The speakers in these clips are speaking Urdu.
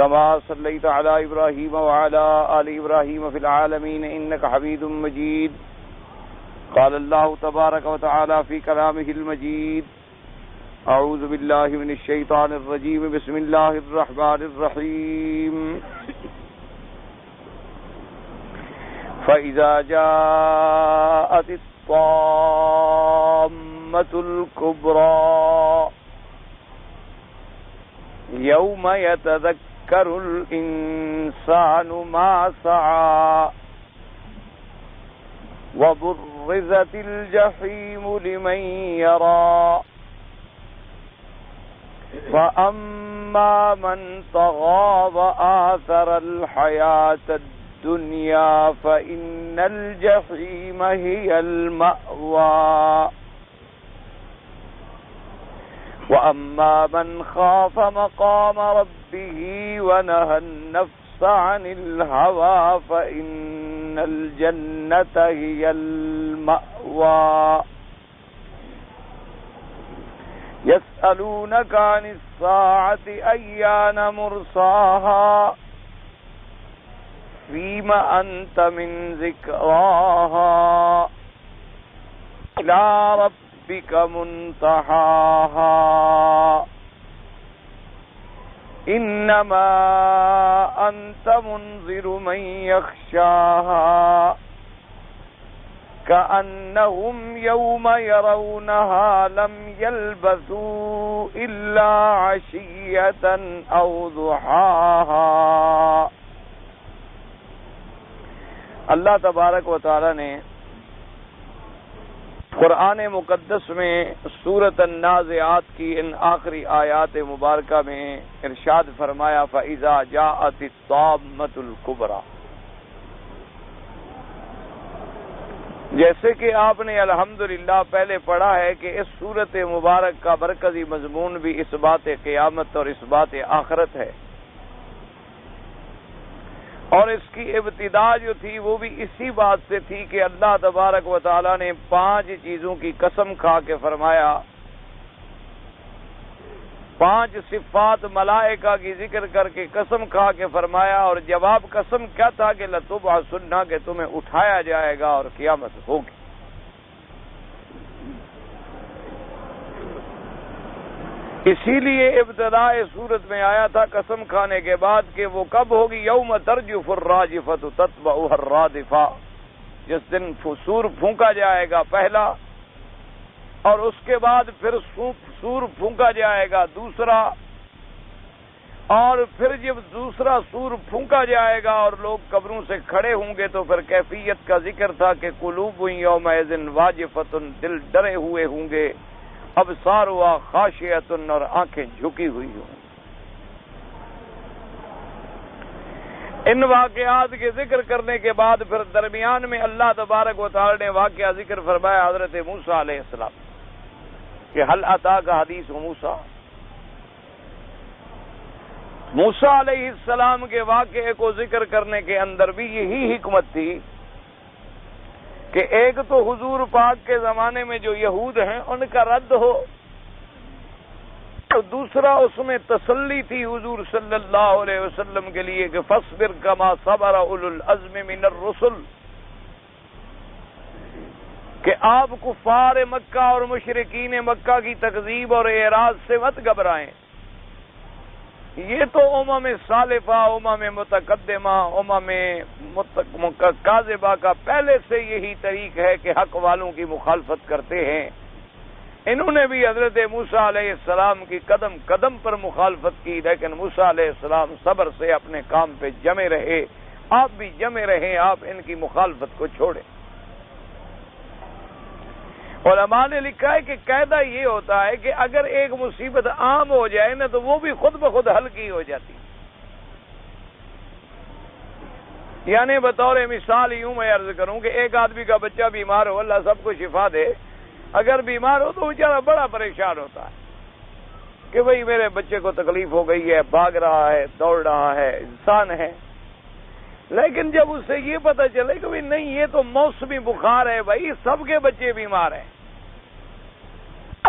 كما صليت على إبراهيم وعلى آل إبراهيم في العالمين إنك حميد مجيد. قال الله تبارك وتعالى في كلامه المجيد: أعوذ بالله من الشيطان الرجيم، بسم الله الرحمن الرحيم. فإذا جاءت الطامة الكبرى يوم يتذكر الإنسان ما سعى وبرزت الجحيم لمن يرى فأما من طغى وآثر الحياة الدنيا فإن الجحيم هي المأوى وأما من خاف مقام ربه ونهى النفس عن الهوى فإن الجنة هي المأوى. يسألونك عن الساعة أيان مرساها فيما أنت من ذكراها إلى ربك منتهاها إنما أنت منذر من يخشاها كأنهم يوم يرونها لم يلبثوا إلا عشية أو ضحاها. اللہ تبارک و تعالی نے قرآن مقدس میں سورۃ النازعات کی ان آخری آیات مبارکہ میں ارشاد فرمایا: فَإِذَا جَاءَتِ الطَّامَّةُ الْكُبْرَى. جیسے کہ آپ نے الحمدللہ پہلے پڑھا ہے کہ اس سورۃ مبارک کا مرکزی مضمون بھی اس بات قیامت اور اس بات آخرت ہے، اور اس کی ابتدا جو تھی وہ بھی اسی بات سے تھی کہ اللہ تبارک و تعالی نے 5 چیزوں کی قسم کھا کے فرمایا، 5 صفات ملائکہ کی ذکر کر کے قسم کھا کے فرمایا، اور جواب قسم کیا تھا کہ لَتُبْعَثُنَّ، کہ تمہیں اٹھایا جائے گا اور قیامت ہوگی۔ اسی لیے ابتداء صورت میں آیا تھا قسم کھانے کے بعد کہ وہ کب ہوگی؟ یوم ترجف الراجفۃ تتبعها الرادفہ، جس دن سور پھونکا جائے گا پہلا، اور اس کے بعد پھر سور پھونکا جائے گا دوسرا، اور پھر جب دوسرا سور پھونکا جائے گا اور لوگ قبروں سے کھڑے ہوں گے تو پھر کیفیت کا ذکر تھا کہ قلوب یومئذ واجفۃ، دل ڈرے ہوئے ہوں گے، ابصارها خاشعۃ، اور آنکھیں جھکی ہوئی ہوں۔ ان واقعات کے ذکر کرنے کے بعد پھر درمیان میں اللہ تبارک و تعالی نے واقعہ ذکر فرمایا حضرت موسیٰ علیہ السلام کہ هل اتاک حدیث موسیٰ۔ موسیٰ علیہ السلام کے واقعے کو ذکر کرنے کے اندر بھی یہی حکمت تھی کہ ایک تو حضور پاک کے زمانے میں جو یہود ہیں ان کا رد ہو، اور دوسرا اس میں تسلی تھی حضور صلی اللہ علیہ وسلم کے لیے کہ فاصبر کما صبر اولو العزم من الرسل، کہ آپ کفار مکہ اور مشرکین مکہ کی تکذیب اور اعراض سے مت گھبرائیں۔ یہ تو امم سالفہ، امم متقدمہ، امم کاذبہ کا پہلے سے یہی طریق ہے کہ حق والوں کی مخالفت کرتے ہیں۔ انہوں نے بھی حضرت موسیٰ علیہ السلام کی قدم قدم پر مخالفت کی، لیکن موسیٰ علیہ السلام صبر سے اپنے کام پہ جمے رہے۔ آپ بھی جمے رہیں، آپ ان کی مخالفت کو چھوڑیں۔ علماء نے لکھا ہے کہ قاعدہ یہ ہوتا ہے کہ اگر ایک مصیبت عام ہو جائے نا تو وہ بھی خود بخود ہلکی ہو جاتی۔ یعنی بطور مثال یوں میں عرض کروں کہ ایک آدمی کا بچہ بیمار ہو، اللہ سب کو شفا دے، اگر بیمار ہو تو بیچارہ بڑا پریشان ہوتا ہے کہ بھئی میرے بچے کو تکلیف ہو گئی ہے، بھاگ رہا ہے، دوڑ رہا ہے، انسان ہے۔ لیکن جب اس سے یہ پتہ چلے کہ نہیں یہ تو موسمی بخار ہے، بھائی سب کے بچے بیمار ہیں،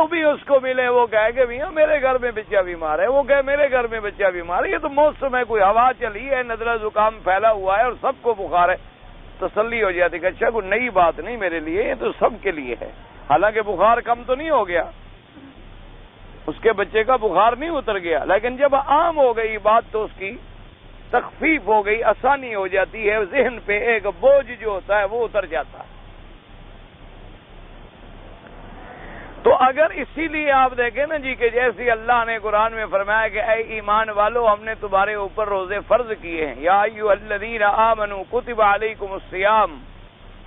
جو بھی اس کو ملے وہ کہے کہ میاں میرے گھر میں بچہ بیمار ہے، وہ کہے میرے گھر میں بچہ بیمار ہے، یہ تو موسم ہے، کوئی ہوا چلی ہے، نزلہ زکام پھیلا ہوا ہے اور سب کو بخار ہے، تسلی ہو جاتی کہ اچھا کوئی نئی بات نہیں میرے لیے، یہ تو سب کے لیے ہے۔ حالانکہ بخار کم تو نہیں ہو گیا، اس کے بچے کا بخار نہیں اتر گیا، لیکن جب عام ہو گئی بات تو اس کی تخفیف ہو گئی، آسانی ہو جاتی ہے، ذہن پہ ایک بوجھ جو ہوتا ہے وہ اتر جاتا ہے۔ تو اگر اسی لیے آپ دیکھیں نا جی کہ جیسے اللہ نے قرآن میں فرمایا کہ اے ایمان والو ہم نے تمہارے اوپر روزے فرض کیے ہیں، یا ایھا الذین آمنوا کتب علیکم الصیام،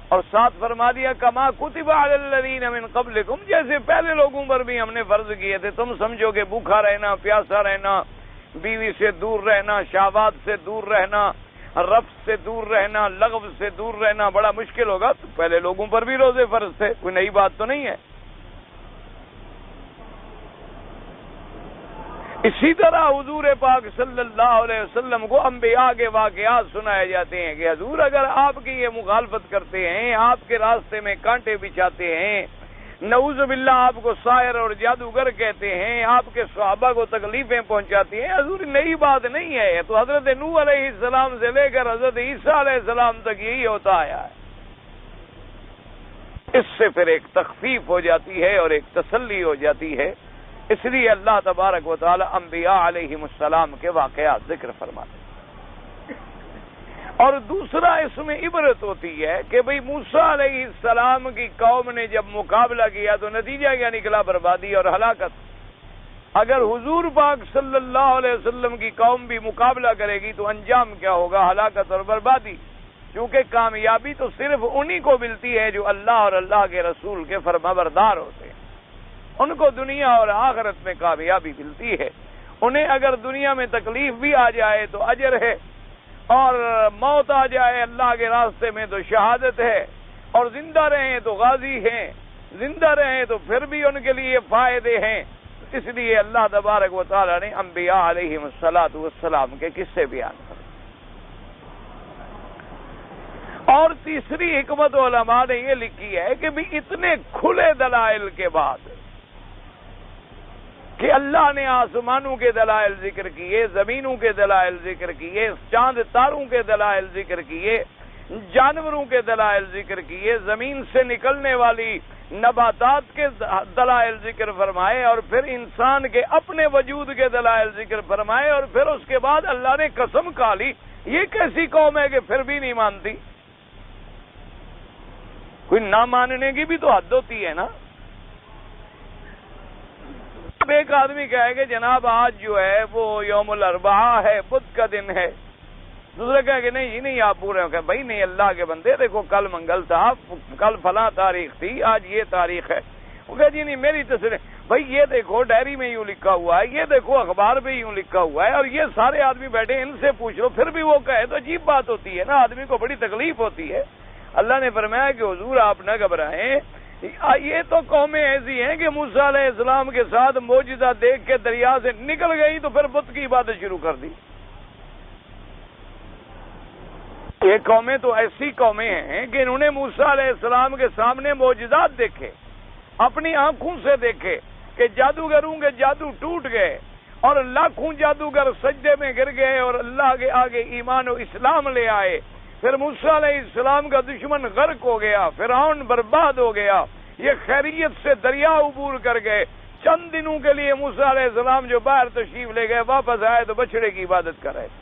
اور ساتھ فرما دیا کما کتب علی الذین من قبلکم، جیسے پہلے لوگوں پر بھی ہم نے فرض کیے تھے۔ تم سمجھو کہ بھوکا رہنا، پیاسا رہنا، بیوی سے دور رہنا، شہوات سے دور رہنا، رفث سے دور رہنا، لغو سے دور رہنا بڑا مشکل ہوگا، تو پہلے لوگوں پر بھی روزے فرض تھے، کوئی نئی بات تو نہیں ہے۔ اسی طرح حضور پاک صلی اللہ علیہ وسلم کو انبیاء کے واقعات سنائے جاتے ہیں کہ حضور اگر آپ کی یہ مخالفت کرتے ہیں، آپ کے راستے میں کانٹے بچھاتے ہیں، نعوذ باللہ آپ کو ساحر اور جادوگر کہتے ہیں، آپ کے صحابہ کو تکلیفیں پہنچاتی ہیں، حضور نئی بات نہیں ہے، تو حضرت نوح علیہ السلام سے لے کر حضرت عیسیٰ علیہ السلام تک یہی ہوتا آیا ہے۔ اس سے پھر ایک تخفیف ہو جاتی ہے اور ایک تسلی ہو جاتی ہے، اس لیے اللہ تبارک و تعالی انبیاء علیہم السلام کے واقعات ذکر فرماتے ہیں۔ اور دوسرا اس میں عبرت ہوتی ہے کہ بھئی موسیٰ علیہ السلام کی قوم نے جب مقابلہ کیا تو نتیجہ کیا نکلا؟ بربادی اور ہلاکت۔ اگر حضور پاک صلی اللہ علیہ وسلم کی قوم بھی مقابلہ کرے گی تو انجام کیا ہوگا؟ ہلاکت اور بربادی، کیونکہ کامیابی تو صرف انہی کو ملتی ہے جو اللہ اور اللہ کے رسول کے فرمانبردار ہوتے ہیں، ان کو دنیا اور آخرت میں کامیابی ملتی ہے۔ انہیں اگر دنیا میں تکلیف بھی آ جائے تو اجر ہے، اور موت آ جائے اللہ کے راستے میں تو شہادت ہے، اور زندہ رہیں تو غازی ہیں، زندہ رہیں تو پھر بھی ان کے لیے فائدے ہیں۔ اس لیے اللہ تبارک و تعالی نے انبیاء علیہم السلام کے قصے بیان کیے۔ اور تیسری حکمت علماء نے یہ لکھی ہے کہ بھی اتنے کھلے دلائل کے بعد کہ اللہ نے آسمانوں کے دلائل ذکر کیے، زمینوں کے دلائل ذکر کیے، چاند تاروں کے دلائل ذکر کیے، جانوروں کے دلائل ذکر کیے، زمین سے نکلنے والی نباتات کے دلائل ذکر فرمائے، اور پھر انسان کے اپنے وجود کے دلائل ذکر فرمائے، اور پھر اس کے بعد اللہ نے قسم کھا لی یہ کیسی قوم ہے کہ پھر بھی نہیں مانتی؟ کوئی نہ ماننے کی بھی تو حد ہوتی ہے نا۔ ایک آدمی کہے کہ جناب آج جو ہے وہ یوم الاربعاء ہے، بدھ کا دن ہے، دوسرے کہے کہ نہیں نہیں آپ پورے ہو، کہ بھائی نہیں اللہ کے بندے دیکھو کل منگل تھا، کل فلاں تاریخ تھی، آج یہ تاریخ ہے۔ وہ کہے جی نہیں میری تصویر، بھائی یہ دیکھو ڈائری میں یوں لکھا ہوا ہے، یہ دیکھو اخبار پہ یوں لکھا ہوا ہے، اور یہ سارے آدمی بیٹھے ان سے پوچھ لو، پھر بھی وہ کہے تو عجیب بات ہوتی ہے نا، آدمی کو بڑی تکلیف ہوتی ہے۔ اللہ نے فرمایا کہ حضور آپ نہ گھبرائیں، یہ تو قومیں ایسی ہیں کہ موسیٰ علیہ السلام کے ساتھ معجزہ دیکھ کے دریا سے نکل گئی تو پھر بت کی عبادت شروع کر دی۔ یہ قومیں تو ایسی قومیں ہیں کہ انہوں نے موسیٰ علیہ السلام کے سامنے معجزات دیکھے، اپنی آنکھوں سے دیکھے کہ جادوگروں کے جادو ٹوٹ گئے، اور لاکھوں جادوگر سجدے میں گر گئے اور اللہ کے آگے ایمان و اسلام لے آئے۔ پھر موسیٰ علیہ السلام کا دشمن غرق ہو گیا، فرعون برباد ہو گیا، یہ خیریت سے دریا عبور کر گئے۔ چند دنوں کے لیے موسیٰ علیہ السلام جو باہر تشریف لے گئے، واپس آئے تو بچڑے کی عبادت کر رہے تھے،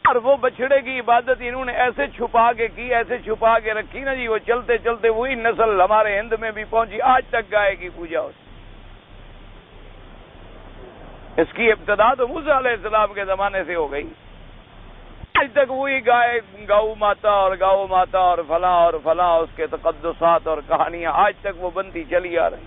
اور وہ بچڑے کی عبادت انہوں نے ایسے چھپا کے کی، ایسے چھپا کے رکھی نا جی، وہ چلتے چلتے وہی نسل ہمارے ہند میں بھی پہنچی، آج تک گائے کی پوجا ہوتی۔ اس کی ابتدا تو موسیٰ علیہ السلام کے زمانے سے ہو گئی، آج تک وہی گائے گاؤ ماتا اور فلاں اس کے تقدسات اور کہانیاں آج تک وہ بنتی چلی آ رہی۔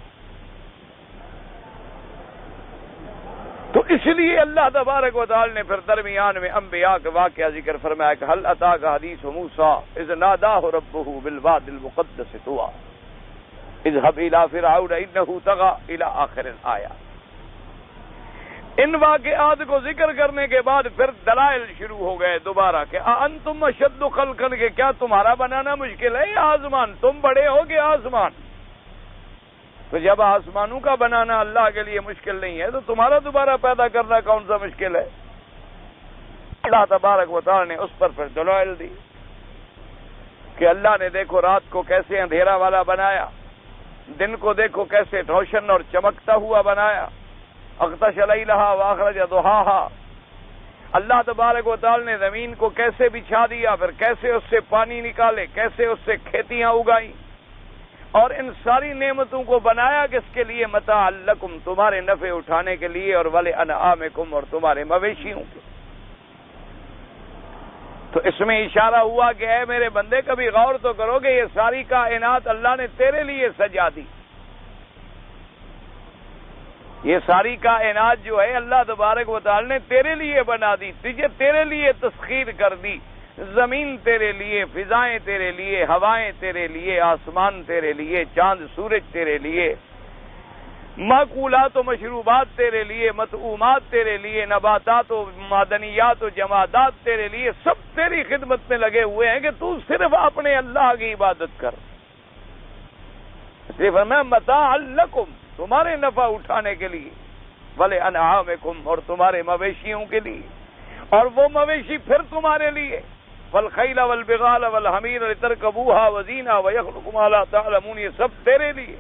تو اس لیے اللہ تبارک و تعالی نے پھر درمیان میں انبیاء کا واقعہ ذکر فرمایا کہ هل اتاک حدیث موسیٰ اذ ناداہ ربہ بالواد المقدس طویٰ اذهب الى فرعون انہ طغی الى آخر الآیات۔ ان واقعات کو ذکر کرنے کے بعد پھر دلائل شروع ہو گئے دوبارہ کہ انتم اشد خلقا، کہ کیا تمہارا بنانا مشکل ہے یا آسمان؟ تم بڑے ہو کہ آسمان؟ تو جب آسمانوں کا بنانا اللہ کے لیے مشکل نہیں ہے تو تمہارا دوبارہ پیدا کرنا کون سا مشکل ہے؟ اللہ تبارک و تعالی نے اس پر پھر دلائل دی کہ اللہ نے دیکھو رات کو کیسے اندھیرا والا بنایا، دن کو دیکھو کیسے روشن اور چمکتا ہوا بنایا، اغطش لیلہا واخرج ضحاہا۔ اللہ تبارک و تعالی نے زمین کو کیسے بچھا دیا، پھر کیسے اس سے پانی نکالے، کیسے اس سے کھیتیاں اگائیں، اور ان ساری نعمتوں کو بنایا کس کے لیے؟ متاع لکم، تمہارے نفع اٹھانے کے لیے، اور ولانعامکم، اور تمہارے مویشیوں کے۔ تو اس میں اشارہ ہوا کہ اے میرے بندے کبھی غور تو کرو کہ یہ ساری کائنات اللہ نے تیرے لیے سجا دی۔ یہ ساری کائنات جو ہے اللہ تبارک و تعالی نے تیرے لیے بنا دی، تجھے تیرے لیے تسخیر کر دی۔ زمین تیرے لیے، فضائیں تیرے لیے، ہوائیں تیرے لیے، آسمان تیرے لیے، چاند سورج تیرے لیے، معقولات و مشروبات تیرے لیے، مطعومات تیرے لیے، نباتات و معدنیات و جمادات تیرے لیے، سب تیری خدمت میں لگے ہوئے ہیں کہ تو صرف اپنے اللہ کی عبادت کر۔ صرف میں متاع لکم، تمہارے نفع اٹھانے کے لیے، ولانعامکم، اور تمہارے مویشیوں کے لیے، اور وہ مویشی پھر تمہارے لیے، والخیل والبغال والحمیر لترکبوها وزینہ ویخلق ما لا تعلمون، یہ سب تیرے لیے۔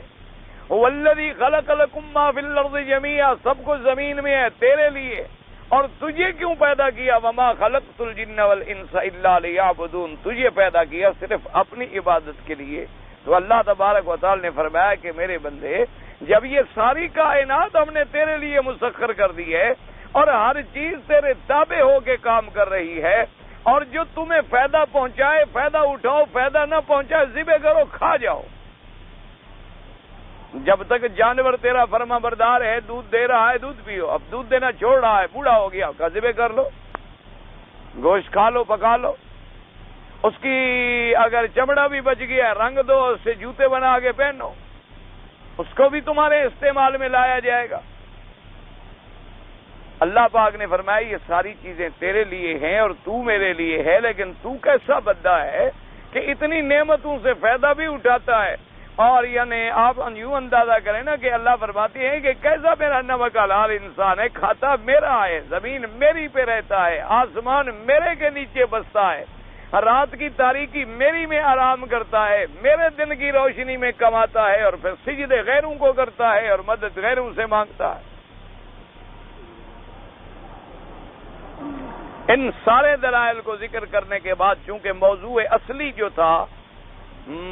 والذی خلق لکم ما فی الارض جمیعا، سب کچھ زمین میں ہے تیرے لیے، اور تجھے کیوں پیدا کیا؟ وما خلقت الجن والانس الا لیعبدون، تجھے پیدا کیا صرف اپنی عبادت کے لیے۔ تو اللہ تبارک و تعالی نے فرمایا کہ میرے بندے جب یہ ساری کائنات ہم نے تیرے لیے مسخر کر دی ہے، اور ہر چیز تیرے تابع ہو کے کام کر رہی ہے، اور جو تمہیں فائدہ پہنچائے فائدہ اٹھاؤ، فائدہ نہ پہنچائے ذبح کرو، کھا جاؤ۔ جب تک جانور تیرا فرما بردار ہے، دودھ دے رہا ہے، دودھ پیو۔ اب دودھ دینا چھوڑ رہا ہے، بوڑھا ہو گیا، اس کا ذبح کر لو، گوشت کھا لو، پکا لو۔ اس کی اگر چمڑا بھی بچ گیا، رنگ دو، اس سے جوتے بنا کے پہنو، اس کو بھی تمہارے استعمال میں لایا جائے گا۔ اللہ پاک نے فرمایا یہ ساری چیزیں تیرے لیے ہیں اور تو میرے لیے ہے، لیکن تو کیسا بندہ ہے کہ اتنی نعمتوں سے فائدہ بھی اٹھاتا ہے۔ اور یعنی آپ یوں اندازہ کریں نا کہ اللہ فرماتے ہیں کہ کیسا میرا نمک حلال انسان ہے، کھاتا میرا ہے، زمین میری پہ رہتا ہے، آسمان میرے کے نیچے بستا ہے، رات کی تاریکی میری میں آرام کرتا ہے، میرے دن کی روشنی میں کماتا ہے، اور پھر سجدے غیروں کو کرتا ہے اور مدد غیروں سے مانگتا ہے۔ ان سارے دلائل کو ذکر کرنے کے بعد چونکہ موضوع اصلی جو تھا،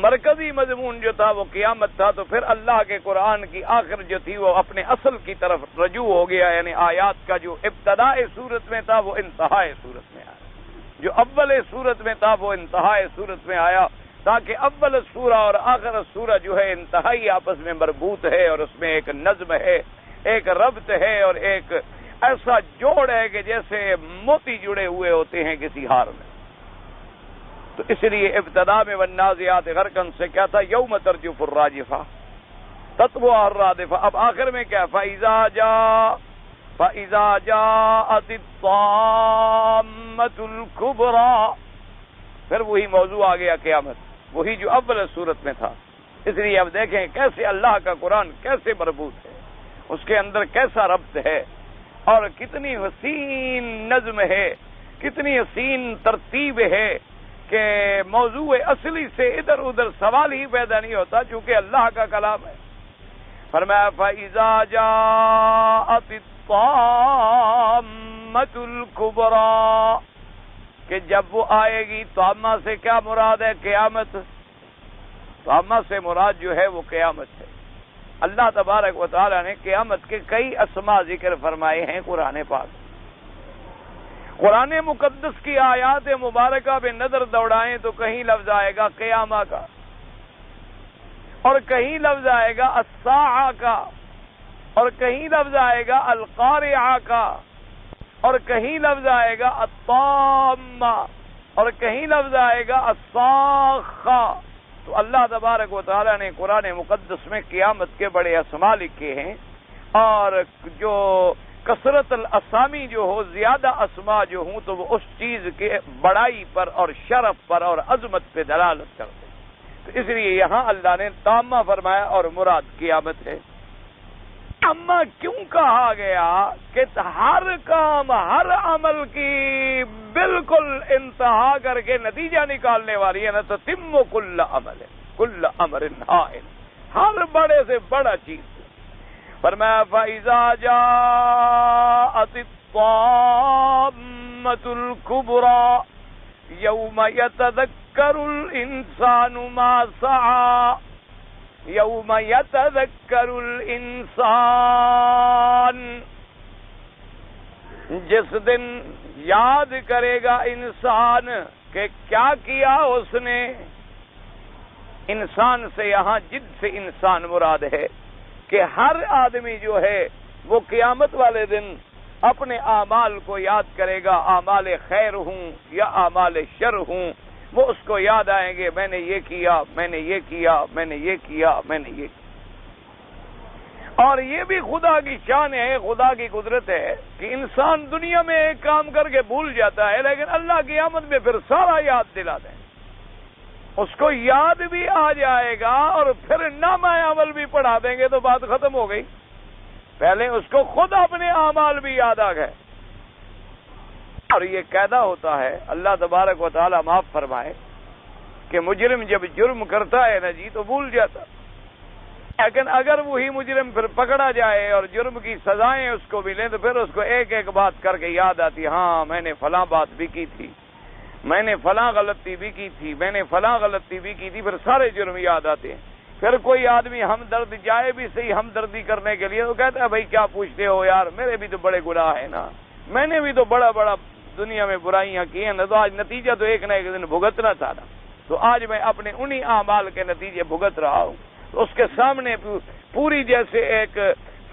مرکزی مضمون جو تھا وہ قیامت تھا، تو پھر اللہ کے قرآن کی آخر جو تھی وہ اپنے اصل کی طرف رجوع ہو گیا، یعنی آیات کا جو ابتداء صورت میں تھا وہ انتہاء صورت میں آیا، جو اول صورت میں تھا وہ انتہاء صورت میں آیا، تاکہ اول سورہ اور آخر سورہ جو ہے انتہائی آپس میں مربوط ہے، اور اس میں ایک نظم ہے، ایک ربط ہے، اور ایک ایسا جوڑ ہے کہ جیسے موتی جڑے ہوئے ہوتے ہیں کسی ہار میں۔ تو اس لیے ابتدا میں والنازعات غرقا سے کیا تھا؟ یوم ترجف الراجفہ تتبعها الرادفہ۔ اب آخر میں کیا؟ فَإِذَا جَاءَتِ الطَّامَّةُ الْكُبْرَى، پھر وہی موضوع آ گیا قیامت، وہی جو اول صورت میں تھا۔ اس لیے اب دیکھیں کیسے اللہ کا قرآن کیسے مربوط ہے، اس کے اندر کیسا ربط ہے، اور کتنی حسین نظم ہے، کتنی حسین ترتیب ہے کہ موضوع اصلی سے ادھر ادھر سوال ہی پیدا نہیں ہوتا، چونکہ اللہ کا کلام ہے۔ فرمایا فَإِذَا جَاءَتِ الطَّامَّةُ الْكُبْرَى، کہ جب وہ آئے گی، طامہ سے کیا مراد ہے؟ قیامت۔ طامہ سے مراد جو ہے وہ قیامت ہے۔ اللہ تبارک و تعالی نے قیامت کے کئی اسماء ذکر فرمائے ہیں قرآن پاک۔ قرآن مقدس کی آیات مبارکہ پہ نظر دوڑائیں تو کہیں لفظ آئے گا قیامہ کا، اور کہیں لفظ آئے گا الساعہ کا، اور کہیں لفظ آئے گا القارعہ کا، اور کہیں لفظ آئے گا الطامہ، اور کہیں لفظ آئے گا الصاخہ۔ تو اللہ تبارک و تعالی نے قرآن مقدس میں قیامت کے بڑے اسماء لکھے ہیں، اور جو کثرت الاسامی جو ہو، زیادہ اسماء جو ہوں، تو وہ اس چیز کے بڑائی پر اور شرف پر اور عظمت پہ دلالت کرتے ہیں۔ اس لیے یہاں اللہ نے تامہ فرمایا اور مراد قیامت ہے۔ اما کیوں کہا گیا کہ ہر کام ہر عمل کی بالکل انتہا کر کے نتیجہ نکالنے والی ہے نا، تو تم کل عمل کل امر ہائل، ہر بڑے سے بڑا چیز۔ فرمایا فَإِذَا جَاءَتِ الطَّامَّةُ الْكُبْرَى يَوْمَ يَتَذَكَّرُ الْإِنسَانُ مَا سَعَى، یوم یتذکر الانسان، جس دن یاد کرے گا انسان کہ کیا کیا اس نے۔ انسان سے یہاں جن سے انسان مراد ہے کہ ہر آدمی جو ہے وہ قیامت والے دن اپنے اعمال کو یاد کرے گا، اعمال خیر ہوں یا اعمال شر ہوں، وہ اس کو یاد آئیں گے، میں نے یہ کیا، میں نے یہ کیا، میں نے یہ کیا، میں نے یہ کیا۔ اور یہ بھی خدا کی شان ہے، خدا کی قدرت ہے کہ انسان دنیا میں ایک کام کر کے بھول جاتا ہے، لیکن اللہ قیامت میں پھر سارا یاد دلا دیں، اس کو یاد بھی آ جائے گا اور پھر نامہ عمل بھی پڑھا دیں گے، تو بات ختم ہو گئی۔ پہلے اس کو خود اپنے اعمال بھی یاد آ گئے، اور یہ قاعدہ ہوتا ہے، اللہ تبارک و تعالی معاف فرمائے، کہ مجرم جب جرم کرتا ہے نا جی تو بھول جاتا، لیکن اگر وہی مجرم پھر پکڑا جائے اور جرم کی سزائیں اس کو ملیں تو پھر اس کو ایک ایک بات کر کے یاد آتی، ہاں میں نے فلاں بات بھی کی تھی، میں نے فلاں غلطی بھی کی تھی، میں نے فلاں غلطی بھی کی تھی، پھر سارے جرم یاد آتے ہیں۔ پھر کوئی آدمی ہمدرد جائے بھی صحیح ہمدردی کرنے کے لیے تو کہتا ہے بھائی کیا پوچھتے ہو یار، میرے بھی تو بڑے گناہ ہیں نا، میں نے بھی تو بڑا بڑا دنیا میں برائیاں کی ہیں نا، تو آج نتیجہ تو ایک نہ ایک دن بھگتنا تھا نا، تو آج میں اپنے انہی اعمال کے نتیجے بھگت رہا ہوں۔ تو اس کے سامنے پوری جیسے ایک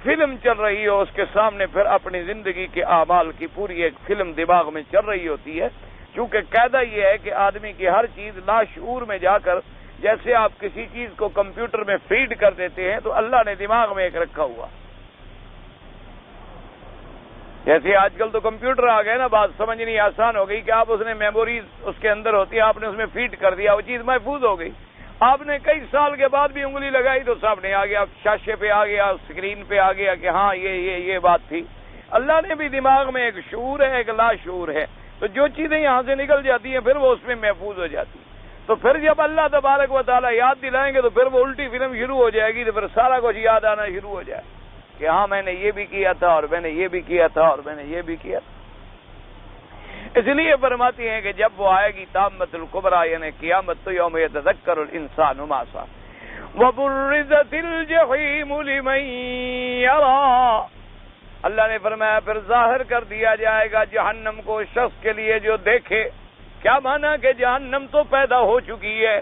فلم چل رہی ہو، اس کے سامنے پھر اپنی زندگی کے اعمال کی پوری ایک فلم دماغ میں چل رہی ہوتی ہے، کیونکہ قاعدہ یہ ہے کہ آدمی کی ہر چیز لاشعور میں جا کر، جیسے آپ کسی چیز کو کمپیوٹر میں فیڈ کر دیتے ہیں تو اللہ نے دماغ میں ایک رکھا ہوا، جیسے آج کل تو کمپیوٹر آ گئے نا، بات سمجھنی آسان ہو گئی کہ آپ اس نے میموریز اس کے اندر ہوتی ہے، آپ نے اس میں فیڈ کر دیا، وہ چیز محفوظ ہو گئی، آپ نے کئی سال کے بعد بھی انگلی لگائی تو سامنے آ گیا، شاشے پہ آ گیا، اسکرین پہ آ گیا کہ ہاں یہ بات تھی۔ اللہ نے بھی دماغ میں ایک شعور ہے، ایک لاشعور ہے، تو جو چیزیں یہاں سے نکل جاتی ہیں پھر وہ اس میں محفوظ ہو جاتی ہیں، تو پھر جب اللہ تبارک و تعالیٰ یاد دلائیں گے تو پھر وہ الٹی فلم شروع ہو جائے گی، تو پھر سارا کچھ یاد آنا شروع ہو جائے کہ ہاں میں نے یہ بھی کیا تھا اور میں نے یہ بھی کیا تھا اور میں نے یہ بھی کیا تھا۔ اس لیے فرماتی ہیں کہ جب وہ آئے گی طامۃ الکبریٰ یعنی قیامت، تو یوم یتذکر الانسان ما سعی وبرزت الجحیم لمن یری، اللہ نے فرمایا پھر ظاہر کر دیا جائے گا جہنم کو شخص کے لیے جو دیکھے۔ کیا مانا کہ جہنم تو پیدا ہو چکی ہے،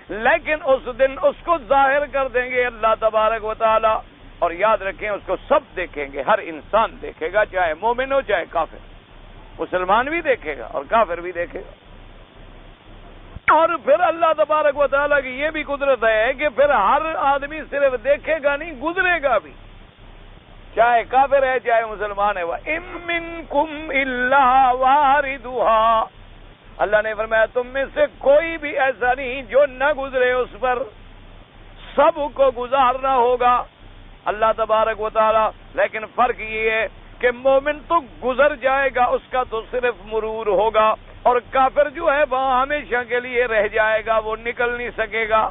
لیکن اس دن اس کو ظاہر کر دیں گے اللہ تبارک و تعالی، اور یاد رکھیں اس کو سب دیکھیں گے، ہر انسان دیکھے گا، چاہے مومن ہو چاہے کافر، مسلمان بھی دیکھے گا اور کافر بھی دیکھے گا۔ اور پھر اللہ تبارک و تعالیٰ کی یہ بھی قدرت ہے کہ پھر ہر آدمی صرف دیکھے گا نہیں، گزرے گا بھی، چاہے کافر ہے چاہے مسلمان ہے۔ وَإِن مِّنكُمْ إِلَّا وَارِدُهَا، اللہ نے فرمایا تم میں سے کوئی بھی ایسا نہیں جو نہ گزرے اس پر، سب کو گزارنا ہوگا اللہ تبارک و تعالی۔ لیکن فرق یہ ہے کہ مومن تو گزر جائے گا، اس کا تو صرف مرور ہوگا، اور کافر جو ہے وہاں ہمیشہ کے لیے رہ جائے گا، وہ نکل نہیں سکے گا۔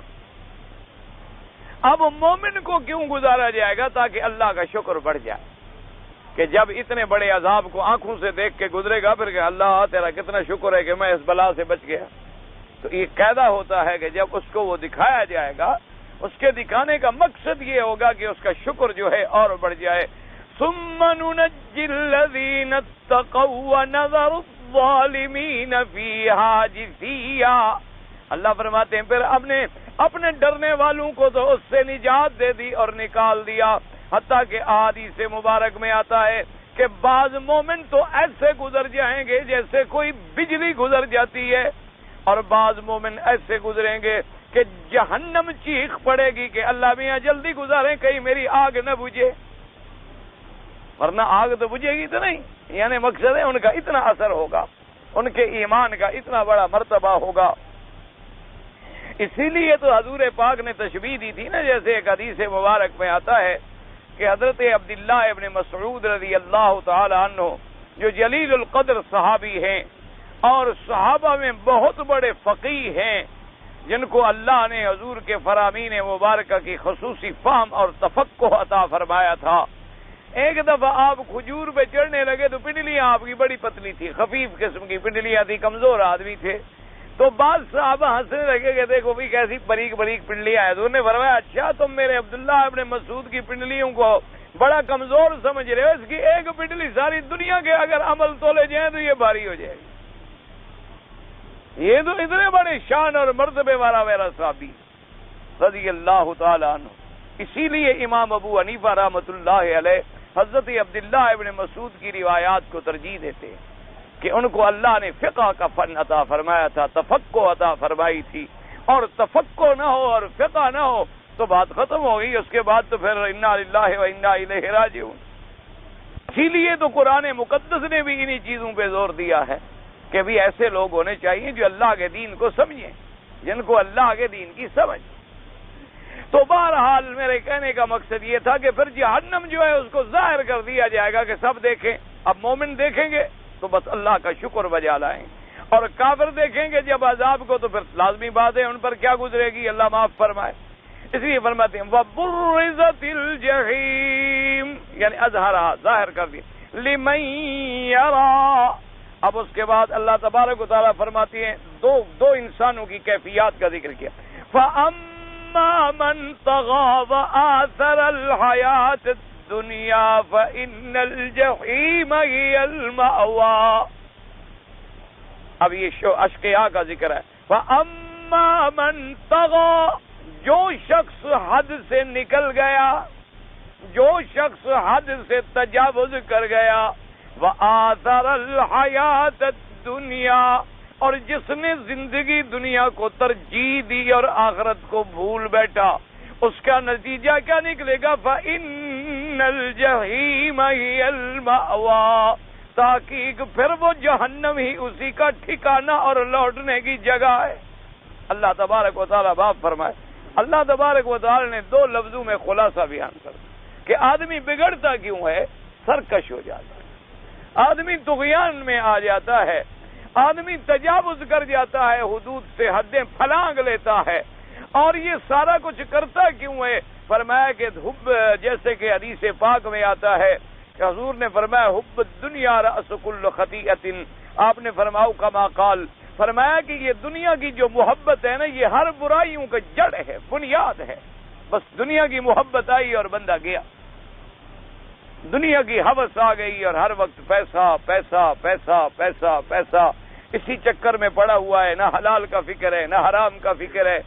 اب مومن کو کیوں گزارا جائے گا؟ تاکہ اللہ کا شکر بڑھ جائے، کہ جب اتنے بڑے عذاب کو آنکھوں سے دیکھ کے گزرے گا پھر کہ اللہ تیرا کتنا شکر ہے کہ میں اس بلا سے بچ گیا۔ تو یہ قاعدہ ہوتا ہے کہ جب اس کو وہ دکھایا جائے گا، اس کے دکھانے کا مقصد یہ ہوگا کہ اس کا شکر جو ہے اور بڑھ جائے۔ ثم ننجی الذین اتقوا ونذر الظالمین فیہا جثیا، اللہ فرماتے ہیں پھر اپنے ڈرنے والوں کو تو اس سے نجات دے دی اور نکال دیا، حتیٰ کہ حدیث مبارک میں آتا ہے کہ بعض مومن تو ایسے گزر جائیں گے جیسے کوئی بجلی گزر جاتی ہے، اور بعض مومن ایسے گزریں گے کہ جہنم چیخ پڑے گی کہ اللہ میاں جلدی گزاریں کہیں میری آگ نہ بجھے، ورنہ آگ تو بجھے گی تو نہیں۔ یعنی مقصد ہے ان کا اتنا اثر ہوگا، ان کے ایمان کا اتنا بڑا مرتبہ ہوگا۔ اسی لیے تو حضور پاک نے تشبیہ دی تھی نا، جیسے ایک حدیث مبارک میں آتا ہے کہ حضرت عبداللہ ابن مسعود رضی اللہ تعالی عنہ جو جلیل القدر صحابی ہیں اور صحابہ میں بہت بڑے فقیہ ہیں، جن کو اللہ نے حضور کے فرامین مبارکہ کی خصوصی فہم اور تفقہ عطا فرمایا تھا، ایک دفعہ آپ کھجور پہ چڑھنے لگے تو پنڈلیاں آپ کی بڑی پتلی تھی، خفیف قسم کی پنڈلیاں تھی، کمزور آدمی تھے، تو بعض صحابہ ہنسنے لگے کہ دیکھو بھی کیسی بریک بریک پنڈلیاں ہیں، تو انہوں نے فرمایا اچھا تم میرے عبداللہ ابن مسعود کی پنڈلیوں کو بڑا کمزور سمجھ رہے ہو، اس کی ایک پنڈلی ساری دنیا کے اگر عمل تولے جائیں تو یہ بھاری ہو جائے گی، یہ تو اتنے بڑے شان اور مرتبے والا میرا صحابی رضی اللہ تعالی عنہ۔ اسی لیے امام ابو حنیفہ رحمۃ اللہ علیہ حضرت عبداللہ ابن مسعود کی روایات کو ترجیح دیتے ہیں کہ ان کو اللہ نے فقہ کا فن عطا فرمایا تھا، تفقہ عطا فرمائی تھی، اور تفقہ نہ ہو اور فقہ نہ ہو تو بات ختم ہو گئی، اس کے بعد تو پھر انا للہ و انا الیہ راجعون۔ اسی لیے تو قرآن مقدس نے بھی انہی چیزوں پہ زور دیا ہے کہ بھی ایسے لوگ ہونے چاہیے جو اللہ کے دین کو سمجھیں، جن کو اللہ کے دین کی سمجھ۔ تو بہرحال میرے کہنے کا مقصد یہ تھا کہ پھر جہنم جو ہے اس کو ظاہر کر دیا جائے گا کہ سب دیکھیں، اب مومن دیکھیں گے تو بس اللہ کا شکر بجا لائیں، اور کافر دیکھیں گے جب عذاب کو تو پھر لازمی بات ہے ان پر کیا گزرے گی، اللہ معاف فرمائے۔ اس لیے فرماتے ہیں وَبُرِّزَتِ الْجَحِيمُ، یعنی اظہارا ظاہر کر دیا، لِمَن یَرَا۔ اب اس کے بعد اللہ تبارک و تعالیٰ فرماتے ہیں دو انسانوں کی کیفیات کا ذکر کیا، فَأَمَّا مَن طَغَىٰ وَآثَرَ الْحَيَاةَ الدُّنْيَا فَإِنَّ الْجَحِيمَ هِيَ الْمَأْوَىٰ۔ اب یہ اشقیاء کا ذکر ہے، فَأَمَّا مَن طَغَىٰ، جو شخص حد سے نکل گیا، جو شخص حد سے تجاوز کر گیا، وَآثَرَ الْحَيَاةَ الدُّنْيَا، اور جس نے زندگی دنیا کو ترجیح دی اور آخرت کو بھول بیٹھا، اس کا نتیجہ کیا نکلے گا، فَإِنَّ الْجَحِيمَ هِيَ الْمَأْوَىٰ، تحقیق پھر وہ جہنم ہی اسی کا ٹھکانہ اور لوٹنے کی جگہ ہے۔ اللہ تبارک و تعالیٰ باپ فرمائے، اللہ تبارک و تعالیٰ نے دو لفظوں میں خلاصہ بیان کر دیا کہ آدمی بگڑتا کیوں ہے، سرکش ہو جاتا ہے، آدمی طغیان میں آ جاتا ہے، آدمی تجاوز کر جاتا ہے، حدود سے حدیں پھلانگ لیتا ہے، اور یہ سارا کچھ کرتا کیوں ہے؟ فرمایا کہ حب، جیسے کہ حدیث پاک میں آتا ہے کہ حضور نے فرمایا حب الدنیا رأس کل خطیئۃ، آپ نے فرماؤ کما قال، فرمایا کہ یہ دنیا کی جو محبت ہے نا، یہ ہر برائیوں کا جڑ ہے، بنیاد ہے۔ بس دنیا کی محبت آئی اور بندہ گیا، دنیا کی ہوس آ گئی اور ہر وقت پیسہ پیسہ پیسہ پیسہ پیسہ، اسی چکر میں پڑا ہوا ہے، نہ حلال کا فکر ہے، نہ حرام کا فکر ہے،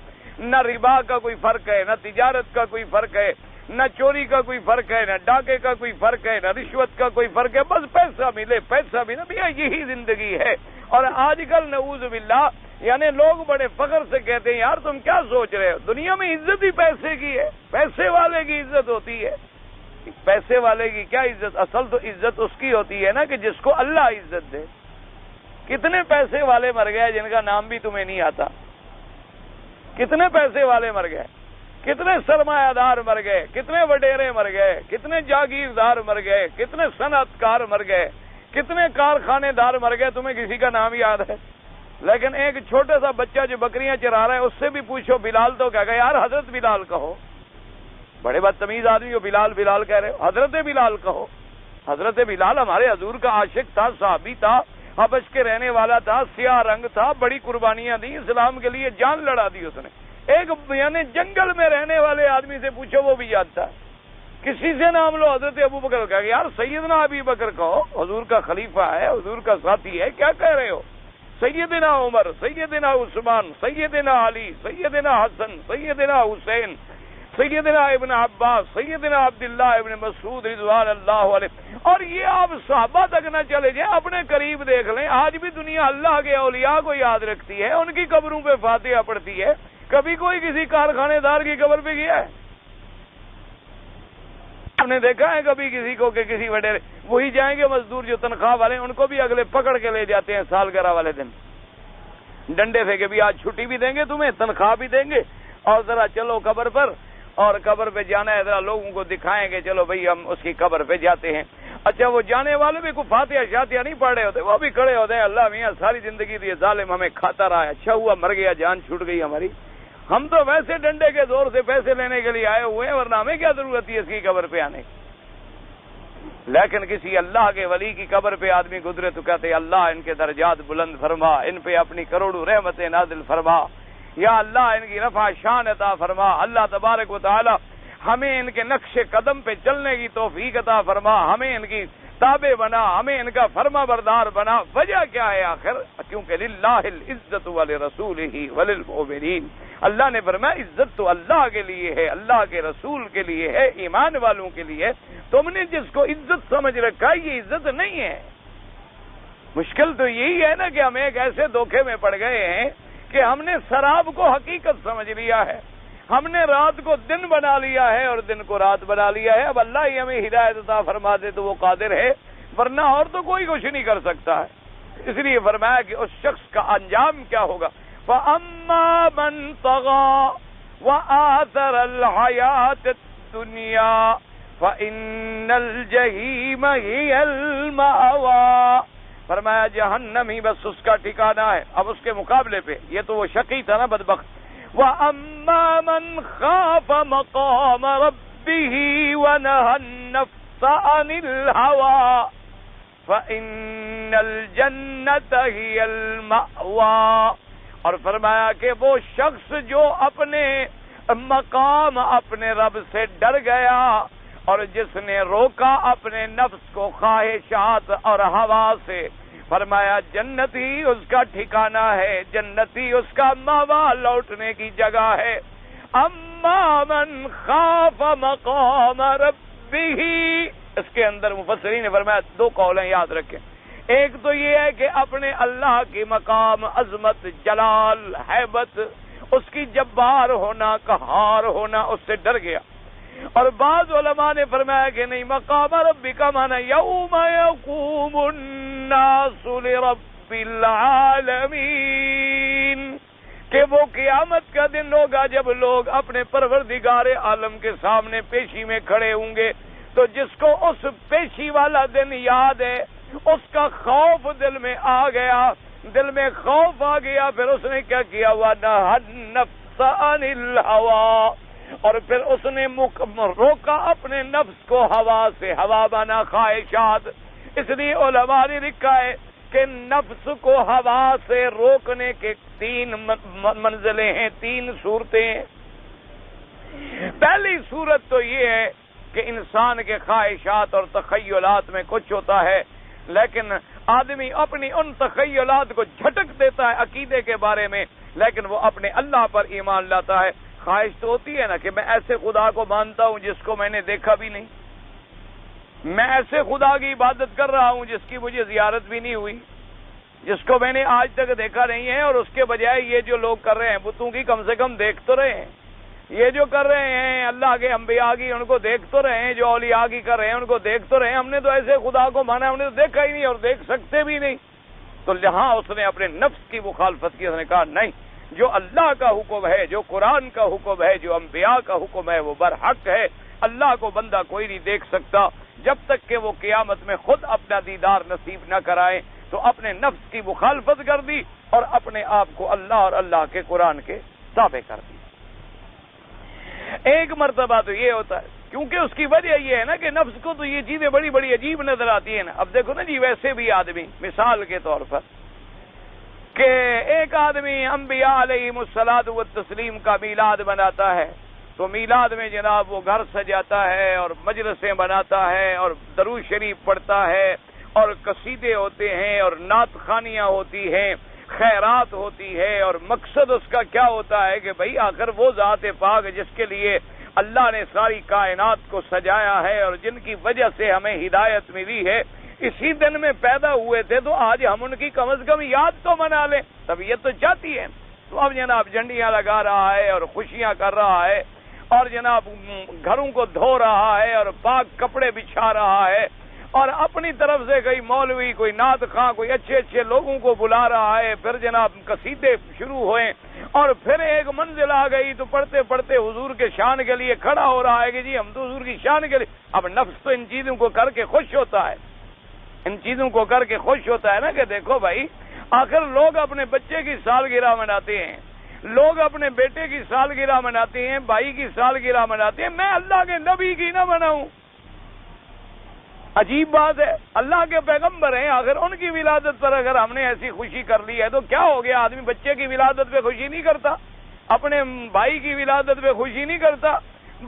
نہ ربا کا کوئی فرق ہے، نہ تجارت کا کوئی فرق ہے، نہ چوری کا کوئی فرق ہے، نہ ڈاکے کا کوئی فرق ہے، نہ رشوت کا کوئی فرق ہے، بس پیسہ ملے پیسہ ملے، بھیا یہی زندگی ہے۔ اور آج کل نعوذ باللہ یعنی لوگ بڑے فخر سے کہتے ہیں یار تم کیا سوچ رہے ہو، دنیا میں عزت ہی پیسے کی ہے، پیسے والے کی عزت ہوتی ہے۔ پیسے والے کی کیا عزت، اصل تو عزت اس کی ہوتی ہے نا کہ جس کو اللہ عزت دے۔ کتنے پیسے والے مر گئے جن کا نام بھی تمہیں نہیں آتا، کتنے پیسے والے مر گئے، کتنے سرمایہ دار مر گئے، کتنے وڈیرے مر گئے، کتنے جاگیردار مر گئے، کتنے صنعت کار مر گئے، کتنے کارخانے دار مر گئے، تمہیں کسی کا نام یاد ہے؟ لیکن ایک چھوٹا سا بچہ جو بکریاں چرا رہا ہے اس سے بھی پوچھو بلال تو کہے گا یار حضرت بلال کہو، بڑے بدتمیز آدمی ہو بلال بلال کہہ رہے ہو، حضرت بلال کہو۔ حضرت بلال ہمارے حضور کا عاشق تھا، صحابی تھا، حبش کے رہنے والا تھا، سیاہ رنگ تھا، بڑی قربانیاں دی، اسلام کے لیے جان لڑا دی اس نے۔ ایک یعنی جنگل میں رہنے والے آدمی سے پوچھو وہ بھی جانتا ہے۔ کسی سے نام لو حضرت ابو بکر کہا یار سیدنا ابی بکر کہو، حضور کا خلیفہ ہے، حضور کا ساتھی ہے، کیا کہہ رہے ہو؟ سیدنا عمر، سیدنا عثمان، سیدنا علی، سیدنا حسن، سیدنا حسین، سیدنا ابن عباس، سیدنا عبداللہ ابن مسعود رضوان اللہ علیہ۔ اور یہ آپ صحابہ تک نہ چلے جائیں، اپنے قریب دیکھ لیں، آج بھی دنیا اللہ کے اولیاء کو یاد رکھتی ہے، ان کی قبروں پہ فاتحہ پڑھتی ہے۔ کبھی کوئی کسی کارخانے دار کی قبر پہ گیا ہے؟ آپ نے دیکھا ہے کبھی کسی کو کہ کسی وڈیرے؟ وہی جائیں گے مزدور جو تنخواہ والے، ان کو بھی اگلے پکڑ کے لے جاتے ہیں سالگرہ والے دن۔ ڈنڈے سے کہ بھی آج چھٹی بھی دیں گے تمہیں، تنخواہ بھی دیں گے، اور ذرا چلو قبر پر، اور قبر پہ جانا ہے ذرا لوگوں کو دکھائیں گے چلو بھئی ہم اس کی قبر پہ جاتے ہیں۔ اچھا وہ جانے والے بھی کوئی فاتحہ شاتحہ نہیں پڑھ رہے ہوتے، وہ بھی کھڑے ہوتے ہیں، اللہ میاں ساری زندگی یہ ظالم ہمیں کھاتا رہا ہے، اچھا ہوا مر گیا، جان چھوٹ گئی ہماری، ہم تو ویسے ڈنڈے کے زور سے پیسے لینے کے لیے آئے ہوئے ہیں، ورنہ ہمیں کیا ضرورت ہے اس کی قبر پہ آنے کی۔ لیکن کسی اللہ کے ولی کی قبر پہ آدمی گزرے تو کہتے اللہ ان کے درجات بلند فرما، ان پہ اپنی کروڑوں رحمتیں نازل فرما، یا اللہ ان کی رفع شان عطا فرما، اللہ تبارک و تعالی ہمیں ان کے نقش قدم پہ چلنے کی توفیق عطا فرما، ہمیں ان کی تابع بنا، ہمیں ان کا فرما بردار بنا۔ وجہ کیا ہے آخر؟ کیونکہ للہ العزت ولرسولہ وللمؤمنین، اللہ نے فرمایا عزت تو اللہ کے لیے ہے، اللہ کے رسول کے لیے ہے، ایمان والوں کے لیے۔ تم نے جس کو عزت سمجھ رکھا ہے یہ عزت نہیں ہے۔ مشکل تو یہی ہے نا کہ ہم ایک ایسے دھوکے میں پڑ گئے ہیں کہ ہم نے شراب کو حقیقت سمجھ لیا ہے، ہم نے رات کو دن بنا لیا ہے اور دن کو رات بنا لیا ہے۔ اب اللہ ہی ہمیں ہدایت عطا فرما دے تو وہ قادر ہے، ورنہ اور تو کوئی کچھ نہیں کر سکتا ہے۔ اس لیے فرمایا کہ اس شخص کا انجام کیا ہوگا، فَأَمَّا مَن طَغَىٰ وَآثَرَ الْحَيَاةَ الدُّنْيَا فَإِنَّ الْجَحِيمَ هِيَ الْمَأْوَىٰ، فرمایا جہنم ہی بس اس کا ٹھکانہ ہے۔ اب اس کے مقابلے پہ یہ تو وہ شقی تھا نا، بدبخت، وَأَمَّا مَنْ خَافَ مَقَامَ رَبِّهِ وَنَهَى النَّفْسَ عَنِ الْهَوَىٰ فَإِنَّ الْجَنَّةَ هِيَ الْمَأْوَىٰ، اور فرمایا کہ وہ شخص جو اپنے مقام اپنے رب سے ڈر گیا اور جس نے روکا اپنے نفس کو خواہشات اور ہوا سے، فرمایا جنت ہی اس کا ٹھکانہ ہے، جنت ہی اس کا ماوا لوٹنے کی جگہ ہے۔ اما من خاف مقام ربہ، اس کے اندر مفسرین نے فرمایا دو قولیں یاد رکھیں، ایک تو یہ ہے کہ اپنے اللہ کی مقام عظمت جلال ہیبت، اس کی جبار ہونا قہار ہونا، اس سے ڈر گیا، اور بعض علماء نے فرمایا کہ نہیں، مقام ربی کا معنی یوم یقوم الناس لرب العالمین، کہ وہ قیامت کا دن ہوگا جب لوگ اپنے پروردگار عالم کے سامنے پیشی میں کھڑے ہوں گے، تو جس کو اس پیشی والا دن یاد ہے، اس کا خوف دل میں آ گیا، دل میں خوف آ گیا، پھر اس نے کیا کیا، وَنَهَى النَّفْسَ عَنِ الْهَوَىٰ، اور پھر اس نے روکا اپنے نفس کو ہوا سے، ہوا بنا خواہشات۔ اس لیے علماء نے لکھا ہے کہ نفس کو ہوا سے روکنے کے تین منزلیں ہیں، تین صورتیں ہیں۔ پہلی صورت تو یہ ہے کہ انسان کے خواہشات اور تخیلات میں کچھ ہوتا ہے، لیکن آدمی اپنی ان تخیلات کو جھٹک دیتا ہے عقیدے کے بارے میں، لیکن وہ اپنے اللہ پر ایمان لاتا ہے۔ خواہش تو ہوتی ہے نا کہ میں ایسے خدا کو مانتا ہوں جس کو میں نے دیکھا بھی نہیں، میں ایسے خدا کی عبادت کر رہا ہوں جس کی مجھے زیارت بھی نہیں ہوئی، جس کو میں نے آج تک دیکھا نہیں ہے، اور اس کے بجائے یہ جو لوگ کر رہے ہیں بتوں کی کم سے کم دیکھ تو رہے ہیں، یہ جو کر رہے ہیں اللہ کے انبیاء کی ان کو دیکھ تو رہے ہیں، جو اولیاء کی کر رہے ہیں ان کو دیکھ تو رہے ہیں۔ ہم نے تو ایسے خدا کو مانا، ہم نے تو دیکھا ہی نہیں اور دیکھ سکتے بھی نہیں۔ تو یہاں اس نے اپنے نفس کی مخالفت کی، اس نے کہا نہیں، جو اللہ کا حکم ہے، جو قرآن کا حکم ہے، جو انبیاء کا حکم ہے وہ برحق ہے۔ اللہ کو بندہ کوئی نہیں دیکھ سکتا جب تک کہ وہ قیامت میں خود اپنا دیدار نصیب نہ کرائے۔ تو اپنے نفس کی مخالفت کر دی اور اپنے آپ کو اللہ اور اللہ کے قرآن کے تابع کر دی۔ ایک مرتبہ تو یہ ہوتا ہے، کیونکہ اس کی وجہ یہ ہے نا کہ نفس کو تو یہ چیزیں بڑی بڑی عجیب نظر آتی ہیں نا۔ اب دیکھو نا جی، ویسے بھی آدمی مثال کے طور پر کہ ایک آدمی انبیاء علیہم الصلاۃ والتسلیم کا میلاد مناتا ہے، تو میلاد میں جناب وہ گھر سجاتا ہے اور مجلسیں بناتا ہے اور درود شریف پڑھتا ہے اور قصیدے ہوتے ہیں اور نعت خوانیاں ہوتی ہیں، خیرات ہوتی ہے، اور مقصد اس کا کیا ہوتا ہے کہ بھئی آخر وہ ذات پاک جس کے لیے اللہ نے ساری کائنات کو سجایا ہے اور جن کی وجہ سے ہمیں ہدایت ملی ہے، اسی دن میں پیدا ہوئے تھے، تو آج ہم ان کی کم از کم یاد تو منا لیں، طبیعت تو چاہتی ہے۔ تو اب جناب جھنڈیاں لگا رہا ہے اور خوشیاں کر رہا ہے اور جناب گھروں کو دھو رہا ہے اور پاک کپڑے بچھا رہا ہے اور اپنی طرف سے کوئی مولوی، کوئی نعت خواں، کوئی اچھے اچھے لوگوں کو بلا رہا ہے، پھر جناب قصیدے شروع ہوئے اور پھر ایک منزل آ گئی تو پڑھتے پڑھتے حضور کے شان کے لیے کھڑا ہو رہا ہے کہ جی ہم تو حضور کی شان کے لیے. اب نفس تو ان چیزوں کو کر کے خوش ہوتا ہے، ان چیزوں کو کر کے خوش ہوتا ہے نا کہ دیکھو بھائی، آخر لوگ اپنے بچے کی سالگرہ مناتے ہیں، لوگ اپنے بیٹے کی سالگرہ مناتے ہیں، بھائی کی سالگرہ مناتے ہیں، میں اللہ کے نبی کی نہ مناؤں؟ عجیب بات ہے. اللہ کے پیغمبر ہیں، آخر ان کی ولادت پر اگر ہم نے ایسی خوشی کر لی ہے تو کیا ہو گیا؟ آدمی بچے کی ولادت پہ خوشی نہیں کرتا، اپنے بھائی کی ولادت پہ خوشی نہیں کرتا.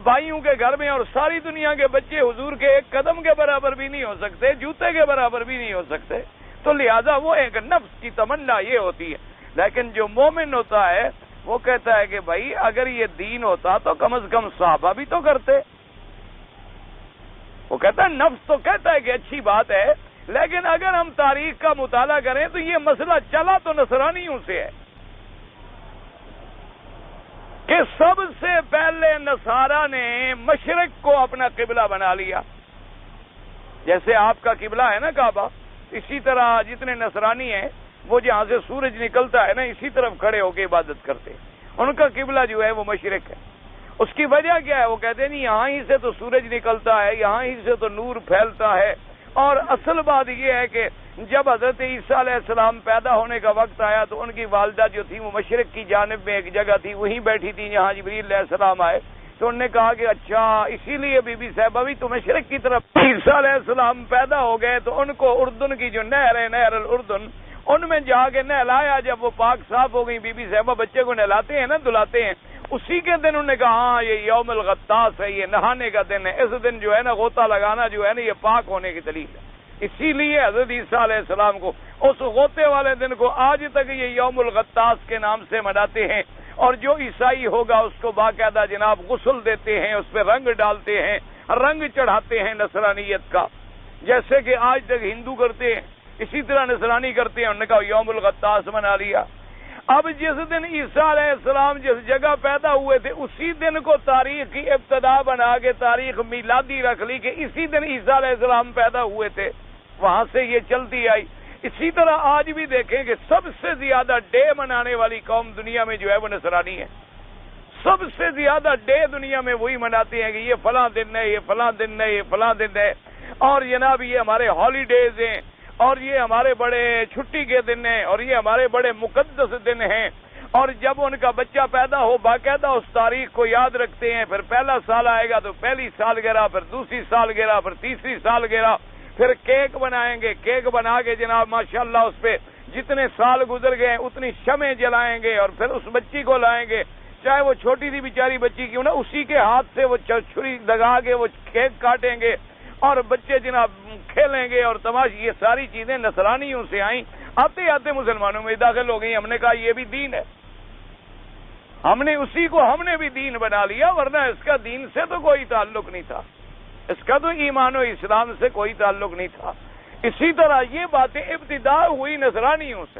بھائیوں کے گھر میں اور ساری دنیا کے بچے حضور کے ایک قدم کے برابر بھی نہیں ہو سکتے، جوتے کے برابر بھی نہیں ہو سکتے. تو لہذا وہ ایک نفس کی تمنا یہ ہوتی ہے. لیکن جو مومن ہوتا ہے وہ کہتا ہے کہ بھائی اگر یہ دین ہوتا تو کم از کم صحابہ بھی تو کرتے. وہ کہتا ہے نفس تو کہتا ہے کہ اچھی بات ہے، لیکن اگر ہم تاریخ کا مطالعہ کریں تو یہ مسئلہ چلا تو نصرانیوں سے ہے کہ سب سے پہلے نصارہ نے مشرق کو اپنا قبلہ بنا لیا. جیسے آپ کا قبلہ ہے نا کعبہ، اسی طرح جتنے نصرانی ہیں وہ جہاں سے سورج نکلتا ہے نا اسی طرف کھڑے ہو کے عبادت کرتے ہیں. ان کا قبلہ جو ہے وہ مشرق ہے. اس کی وجہ کیا ہے؟ وہ کہتے ہیں نہیں یہاں ہی سے تو سورج نکلتا ہے، یہاں ہی سے تو نور پھیلتا ہے. اور اصل بات یہ ہے کہ جب حضرت عیسیٰ علیہ السلام پیدا ہونے کا وقت آیا تو ان کی والدہ جو تھی وہ مشرق کی جانب میں ایک جگہ تھی، وہیں بیٹھی تھی جہاں جبریل علیہ السلام آئے. تو انہوں نے کہا کہ اچھا اسی لیے بی بی صاحبہ بھی تو مشرق کی طرف. عیسیٰ علیہ السلام پیدا ہو گئے تو ان کو اردن کی جو نہر ہے، نہر الاردن، ان میں جا کے نہلایا. جب وہ پاک صاف ہو گئی بی بی صاحبہ بچے کو نہلاتے ہیں نا، دلاتے ہیں، اسی کے دن انہوں نے کہا ہاں یہ یوم الغطاس ہے، یہ نہانے کا دن ہے. اس دن جو ہے نا غوطہ لگانا جو ہے نا یہ پاک ہونے کی دلیل ہے. اسی لیے حضرت عیسیٰ علیہ السلام کو اس غوطے والے دن کو آج تک یہ یوم الغطاس کے نام سے مناتے ہیں. اور جو عیسائی ہوگا اس کو باقاعدہ جناب غسل دیتے ہیں، اس پہ رنگ ڈالتے ہیں، رنگ چڑھاتے ہیں نصرانیت کا، جیسے کہ آج تک ہندو کرتے ہیں اسی طرح نصرانی کرتے ہیں. انہوں نے کہا یوم الغطاس منا لیا. اب جس دن عیسیٰ علیہ السلام جس جگہ پیدا ہوئے تھے اسی دن کو تاریخ کی ابتدا بنا کے تاریخ میلادی رکھ لی کہ اسی دن عیسیٰ علیہ السلام پیدا ہوئے تھے. وہاں سے یہ چلتی آئی. اسی طرح آج بھی دیکھیں کہ سب سے زیادہ ڈے منانے والی قوم دنیا میں جو ہے وہ نصرانی ہے. سب سے زیادہ ڈے دنیا میں وہی مناتے ہیں کہ یہ فلاں دن ہے، یہ فلاں دن ہے، یہ فلاں دن ہے. اور جناب یہ ہمارے ہالیڈیز ہیں، اور یہ ہمارے بڑے چھٹی کے دن ہیں، اور یہ ہمارے بڑے مقدس دن ہیں. اور جب ان کا بچہ پیدا ہو باقاعدہ اس تاریخ کو یاد رکھتے ہیں. پھر پہلا سال آئے گا تو پہلی سالگرہ، پھر دوسری سالگرہ، پھر تیسری سالگرہ. پھر کیک بنائیں گے، کیک بنا کے جناب ماشاءاللہ اس پہ جتنے سال گزر گئے اتنی شمع جلائیں گے. اور پھر اس بچی کو لائیں گے، چاہے وہ چھوٹی سی بیچاری بچی کیوں نہ، اسی کے ہاتھ سے وہ چھری لگا کے وہ کیک کاٹیں گے اور بچے جناب کھیلیں گے اور تماشا. یہ ساری چیزیں نصرانیوں سے آئیں، آتے آتے مسلمانوں میں داخل ہو گئی. ہم نے کہا یہ بھی دین ہے، ہم نے اسی کو ہم نے بھی دین بنا لیا، ورنہ اس کا دین سے تو کوئی تعلق نہیں تھا، اس کا تو ایمان و اسلام سے کوئی تعلق نہیں تھا. اسی طرح یہ باتیں ابتدا ہوئی نصرانیوں سے.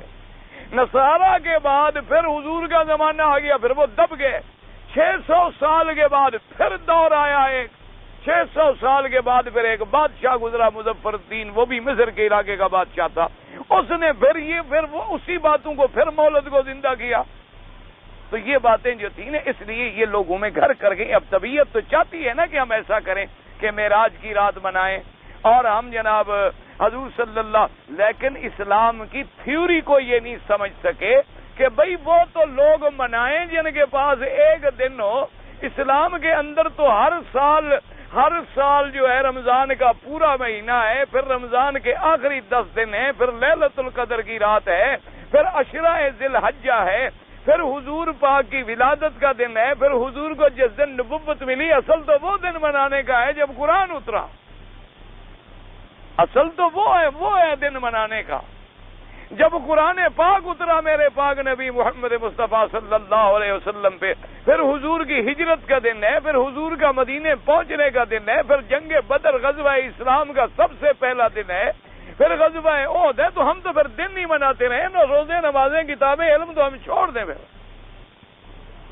نصارہ کے بعد پھر حضور کا زمانہ آ گیا، پھر وہ دب گئے. 600 سال کے بعد پھر دور آیا ایک. 600 سال کے بعد پھر ایک بادشاہ گزرا مظفر الدین، وہ بھی مصر کے علاقے کا بادشاہ تھا. اس نے پھر وہ اسی باتوں کو پھر مولد کو زندہ کیا. تو یہ باتیں جو تھی نا اس لیے یہ لوگوں میں گھر کر گئی. اب طبیعت تو چاہتی ہے نا کہ ہم ایسا کریں کہ معراج کی رات منائیں اور ہم جناب حضور صلی اللہ، لیکن اسلام کی تھیوری کو یہ نہیں سمجھ سکے کہ بھئی وہ تو لوگ منائیں جن کے پاس ایک دن ہو. اسلام کے اندر تو ہر سال جو ہے رمضان کا پورا مہینہ ہے، پھر رمضان کے آخری 10 دن ہیں، پھر لیلۃ القدر کی رات ہے، پھر عشرہ ذی الحجہ ہے، پھر حضور پاک کی ولادت کا دن ہے، پھر حضور کو جس دن نبوت ملی اصل تو وہ دن منانے کا ہے جب قرآن اترا. اصل تو وہ ہے دن منانے کا جب قرآن پاک اترا میرے پاک نبی محمد مصطفیٰ صلی اللہ علیہ وسلم پہ. پھر حضور کی ہجرت کا دن ہے، پھر حضور کا مدینے پہنچنے کا دن ہے، پھر جنگ بدر غزوہ اسلام کا سب سے پہلا دن ہے، پھر غزوہ احد ہے. تو ہم تو پھر دن نہیں مناتے رہے نا، روزے نمازیں کتابیں علم تو ہم چھوڑ دیں. پھر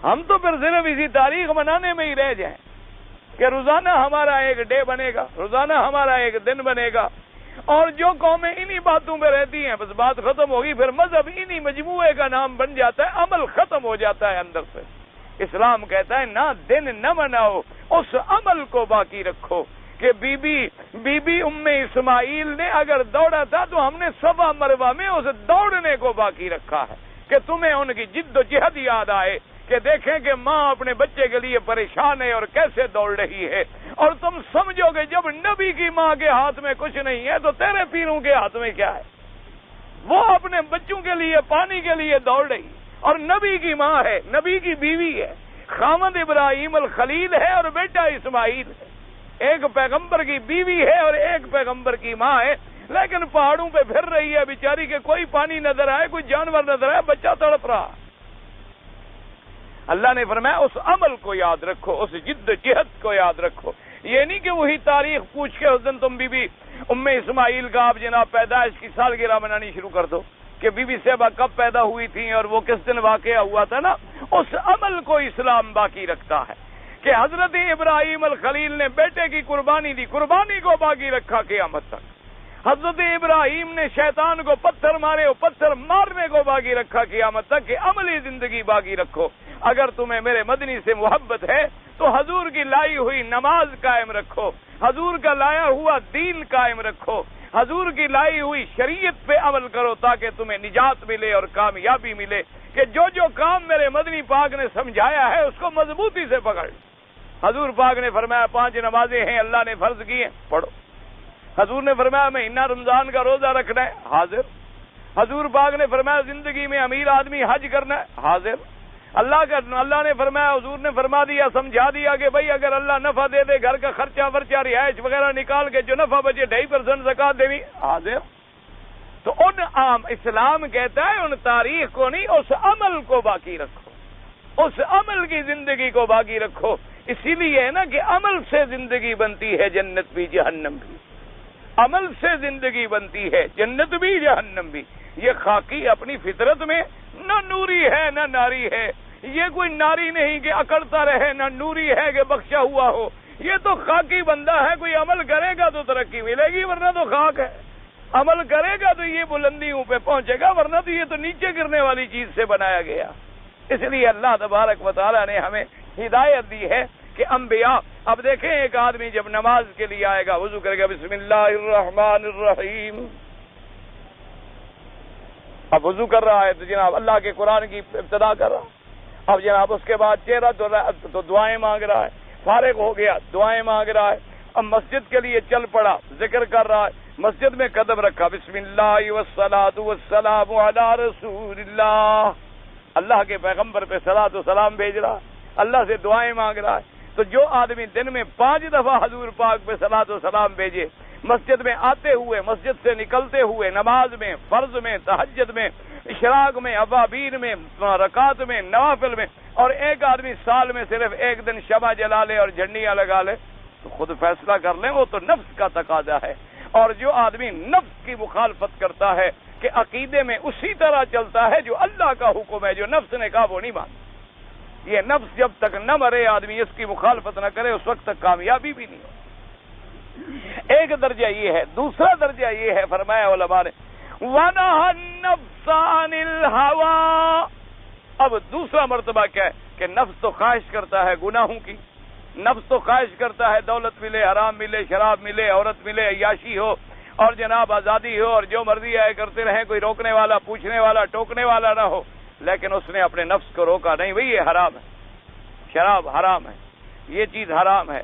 ہم تو پھر صرف اسی تاریخ منانے میں ہی رہ جائیں کہ روزانہ ہمارا ایک ڈے بنے گا، روزانہ ہمارا ایک دن بنے گا. اور جو قومیں انہی باتوں پہ رہتی ہیں بس بات ختم ہوگی، پھر مذہب انہی مجموعے کا نام بن جاتا ہے، عمل ختم ہو جاتا ہے اندر سے۔ اسلام کہتا ہے نہ دن نہ مناؤ، اس عمل کو باقی رکھو کہ بی بی ام اسماعیل نے اگر دوڑا تھا تو ہم نے صفا مروہ میں اس دوڑنے کو باقی رکھا ہے کہ تمہیں ان کی جد و جہد یاد آئے، کہ دیکھیں کہ ماں اپنے بچے کے لیے پریشان ہے اور کیسے دوڑ رہی ہے، اور تم سمجھو کہ جب نبی کی ماں کے ہاتھ میں کچھ نہیں ہے تو تیرے پیروں کے ہاتھ میں کیا ہے؟ وہ اپنے بچوں کے لیے پانی کے لیے دوڑ رہی، اور نبی کی ماں ہے، نبی کی بیوی ہے، خامد ابراہیم الخلیل ہے اور بیٹا اسماعیل ہے، ایک پیغمبر کی بیوی ہے اور ایک پیغمبر کی ماں ہے، لیکن پہاڑوں پہ پھر رہی ہے بیچاری کہ کوئی پانی نظر آئے، کوئی جانور نظر آئے، بچہ تڑپ رہا۔ اللہ نے فرمایا اس عمل کو یاد رکھو، اس جد جہد کو یاد رکھو، یہ نہیں کہ وہی تاریخ پوچھ کے اس دن تم بی بی ام اسماعیل کا آپ جناب پیدائش کی سالگرہ منانی شروع کر دو کہ بی بی صاحبہ کب پیدا ہوئی تھی اور وہ کس دن واقعہ ہوا تھا نا۔ اس عمل کو اسلام باقی رکھتا ہے کہ حضرت ابراہیم الخلیل نے بیٹے کی قربانی دی، قربانی کو باقی رکھا قیامت تک۔ حضرت ابراہیم نے شیطان کو پتھر مارے، وہ پتھر مارنے کو باقی رکھا قیامت تک کہ عملی زندگی باقی رکھو۔ اگر تمہیں میرے مدنی سے محبت ہے تو حضور کی لائی ہوئی نماز قائم رکھو، حضور کا لایا ہوا دین قائم رکھو، حضور کی لائی ہوئی شریعت پہ عمل کرو تاکہ تمہیں نجات ملے اور کامیابی ملے، کہ جو کام میرے مدنی پاک نے سمجھایا ہے اس کو مضبوطی سے پکڑ۔ حضور پاک نے فرمایا 5 نمازیں ہیں اللہ نے فرض کی ہیں، پڑھو۔ حضور نے فرمایا مہینہ رمضان کا روزہ رکھنا ہے، حاضر۔ حضور پاک نے فرمایا زندگی میں امیر آدمی حج کرنا ہے، حاضر۔ اللہ نے فرمایا، حضور نے فرما دیا، سمجھا دیا کہ بھائی اگر اللہ نفع دے دے، گھر کا خرچہ ورچہ رہائش وغیرہ نکال کے جو نفع بچے 2.5% زکات دینی، حاضر۔ تو ان عام اسلام کہتا ہے ان تاریخ کو نہیں، اس عمل کو باقی رکھو، اس عمل کی زندگی کو باقی رکھو۔ اسی لیے ہے نا کہ عمل سے زندگی بنتی ہے، جنت بھی جہنم بھی۔ عمل سے زندگی بنتی ہے، جنت بھی جہنم بھی۔ یہ خاکی اپنی فطرت میں نہ نوری ہے نہ ناری ہے، یہ کوئی ناری نہیں کہ اکڑتا رہے، نہ نوری ہے کہ بخشا ہوا ہو، یہ تو خاکی بندہ ہے۔ کوئی عمل کرے گا تو ترقی ملے گی، ورنہ تو خاک ہے۔ عمل کرے گا تو یہ بلندیوں پہ پہنچے گا، ورنہ تو یہ تو نیچے گرنے والی چیز سے بنایا گیا۔ اس لیے اللہ تبارک و تعالیٰ نے ہمیں ہدایت دی ہے کہ انبیاء، اب دیکھیں ایک آدمی جب نماز کے لیے آئے گا وضو کرے گا، بسم اللہ الرحمن الرحیم، اب وضو کر رہا ہے تو جناب اللہ کے قرآن کی ابتدا کر رہا، اب جناب اس کے بعد چہرہ تو دعائیں مانگ رہا ہے، فارغ ہو گیا دعائیں مانگ رہا ہے، اب مسجد کے لیے چل پڑا، ذکر کر رہا ہے، مسجد میں قدم رکھا، بسم اللہ والصلاۃ والسلام علی رسول اللہ، اللہ کے پیغمبر پہ صلاۃ و سلام بھیج رہا ہے، اللہ سے دعائیں مانگ رہا ہے۔ تو جو آدمی دن میں 5 دفعہ حضور پاک پہ صلاۃ و سلام بھیجے، مسجد میں آتے ہوئے، مسجد سے نکلتے ہوئے، نماز میں، فرض میں، تہجد میں، اشراق میں، اوابین میں، رکعت میں، نوافل میں، اور ایک آدمی سال میں صرف ایک دن شمع جلا لے اور جھنڈیاں لگا لے، تو خود فیصلہ کر لیں، وہ تو نفس کا تقاضا ہے۔ اور جو آدمی نفس کی مخالفت کرتا ہے کہ عقیدے میں اسی طرح چلتا ہے جو اللہ کا حکم ہے، جو نفس نے کہا وہ نہیں مانتا، یہ نفس جب تک نہ مرے آدمی اس کی مخالفت نہ کرے اس وقت تک کامیابی بھی نہیں ہو۔ ایک درجہ یہ ہے، دوسرا درجہ یہ ہے، فرمایا علماء نے وَنَهَى النَّفْسَ عَنِ الْهَوَىٰ، اب دوسرا مرتبہ کیا ہے کہ نفس تو خواہش کرتا ہے گناہوں کی، نفس تو خواہش کرتا ہے دولت ملے، حرام ملے، شراب ملے، عورت ملے، عیاشی ہو اور جناب آزادی ہو اور جو مرضی آئے کرتے رہیں، کوئی روکنے والا، پوچھنے والا، ٹوکنے والا نہ ہو، لیکن اس نے اپنے نفس کو روکا نہیں، بھئی یہ حرام ہے، شراب حرام ہے، یہ چیز حرام ہے،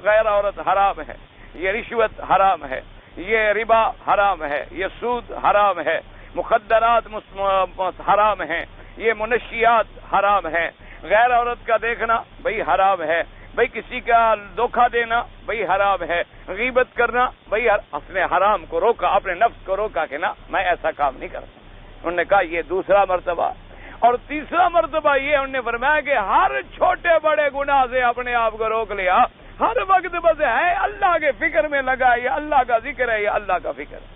غیر عورت حرام ہے، یہ رشوت حرام ہے، یہ ربا حرام ہے، یہ سود حرام ہے، مخدرات حرام ہیں، یہ منشیات حرام ہیں، غیر عورت کا دیکھنا بھئی حرام ہے، بھئی کسی کا دھوکہ دینا بھئی حرام ہے، غیبت کرنا بھئی اپنے حرام کو روکا، اپنے نفس کو روکا کہ نہ میں ایسا کام نہیں کرتا۔ انہوں نے کہا یہ دوسرا مرتبہ، اور تیسرا مرتبہ یہ انہوں نے فرمایا کہ ہر چھوٹے بڑے گناہ سے اپنے آپ کو روک لیا، ہر وقت بس ہے اللہ کے فکر میں لگا، یہ اللہ کا ذکر ہے، یہ اللہ کا فکر ہے،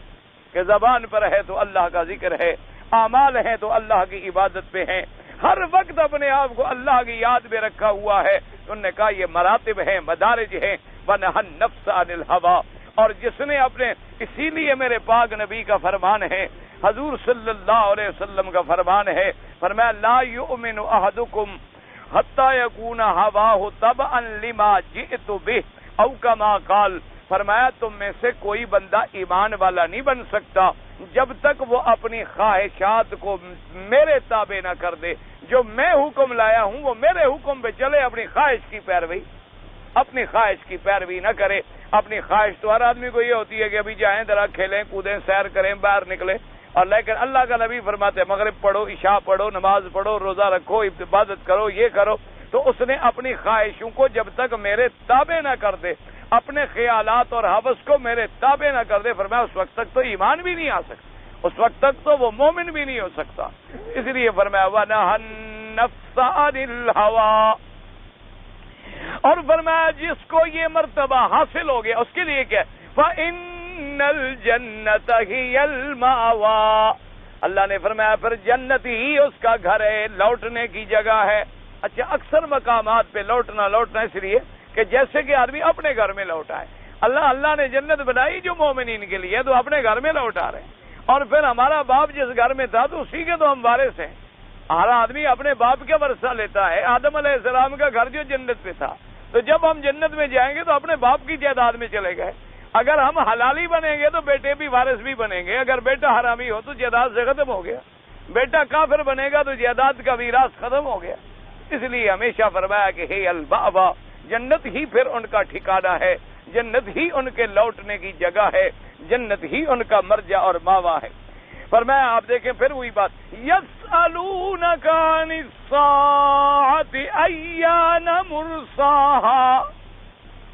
کہ زبان پر ہے تو اللہ کا ذکر ہے، اعمال ہیں تو اللہ کی عبادت پہ ہیں، ہر وقت اپنے آپ کو اللہ کی یاد میں رکھا ہوا ہے۔ انہوں نے کہا یہ مراتب ہیں، مدارج ہیں، وَنَهَى النَّفْسَ عَنِ الْهَوَىٰ، اور جس نے اپنے، اسی لیے میرے پاک نبی کا فرمان ہے، حضور صلی اللہ علیہ وسلم کا فرمان ہے، فرمایا لا یؤمن احدکم حتی یکون ہواہ تبعا لما جئت بہ او کما قال، فرمایا تم میں سے کوئی بندہ ایمان والا نہیں بن سکتا جب تک وہ اپنی خواہشات کو میرے تابع نہ کر دے، جو میں حکم لایا ہوں وہ میرے حکم پہ چلے، اپنی خواہش کی پیروی نہ کرے۔ اپنی خواہش تو ہر آدمی کو یہ ہوتی ہے کہ ابھی جائیں ذرا کھیلیں کودیں سیر کریں باہر نکلیں، اور لیکن اللہ کا نبی فرماتے مغرب پڑھو، عشاء پڑھو، نماز پڑھو، روزہ رکھو، عبادت کرو، یہ کرو، تو اس نے اپنی خواہشوں کو جب تک میرے تابع نہ کر دے، اپنے خیالات اور حوث کو میرے تابع نہ کر دے، فرمایا اس وقت تک تو ایمان بھی نہیں آ سکتا، اس وقت تک تو وہ مومن بھی نہیں ہو سکتا۔ اس لیے فرمایا وَنَهَى النَّفْسَ عَنِ الْهَوَىٰ، اور فرمایا جس کو یہ مرتبہ حاصل ہو گیا اس کے لیے کیا، فَإِنَّ الْجَنَّةَ هِيَ الْمَأْوَىٰ، اللہ نے فرمایا پھر جنت ہی اس کا گھر ہے، لوٹنے کی جگہ ہے۔ اچھا، اکثر مقامات پہ لوٹنا اس لیے کہ جیسے کہ آدمی اپنے گھر میں لوٹا ہے، اللہ نے جنت بنائی جو مومنین کے لیے، تو اپنے گھر میں لوٹا رہے ہیں، اور پھر ہمارا باپ جس گھر میں تھا تو اسی کے تو ہم وارث ہیں۔ ہر آدمی اپنے باپ کا ورثہ لیتا ہے، آدم علیہ السلام کا گھر جو جنت پہ تھا، تو جب ہم جنت میں جائیں گے تو اپنے باپ کی جائیداد میں چلے گئے۔ اگر ہم حلالی بنیں گے تو بیٹے بھی وارث بھی بنیں گے، اگر بیٹا حرامی ہو تو جائیداد سے ختم ہو گیا، بیٹا کافر بنے گا تو جائیداد کا میراث ختم ہو گیا۔ اس لیے ہمیشہ فرمایا کہ ہے البابا، جنت ہی پھر ان کا ٹھکانہ ہے، جنت ہی ان کے لوٹنے کی جگہ ہے، جنت ہی ان کا مرجع اور ماوا ہے۔ فرمایا آپ دیکھیں پھر وہی بات، یسألونک عن الساعۃ ایان مرساہا،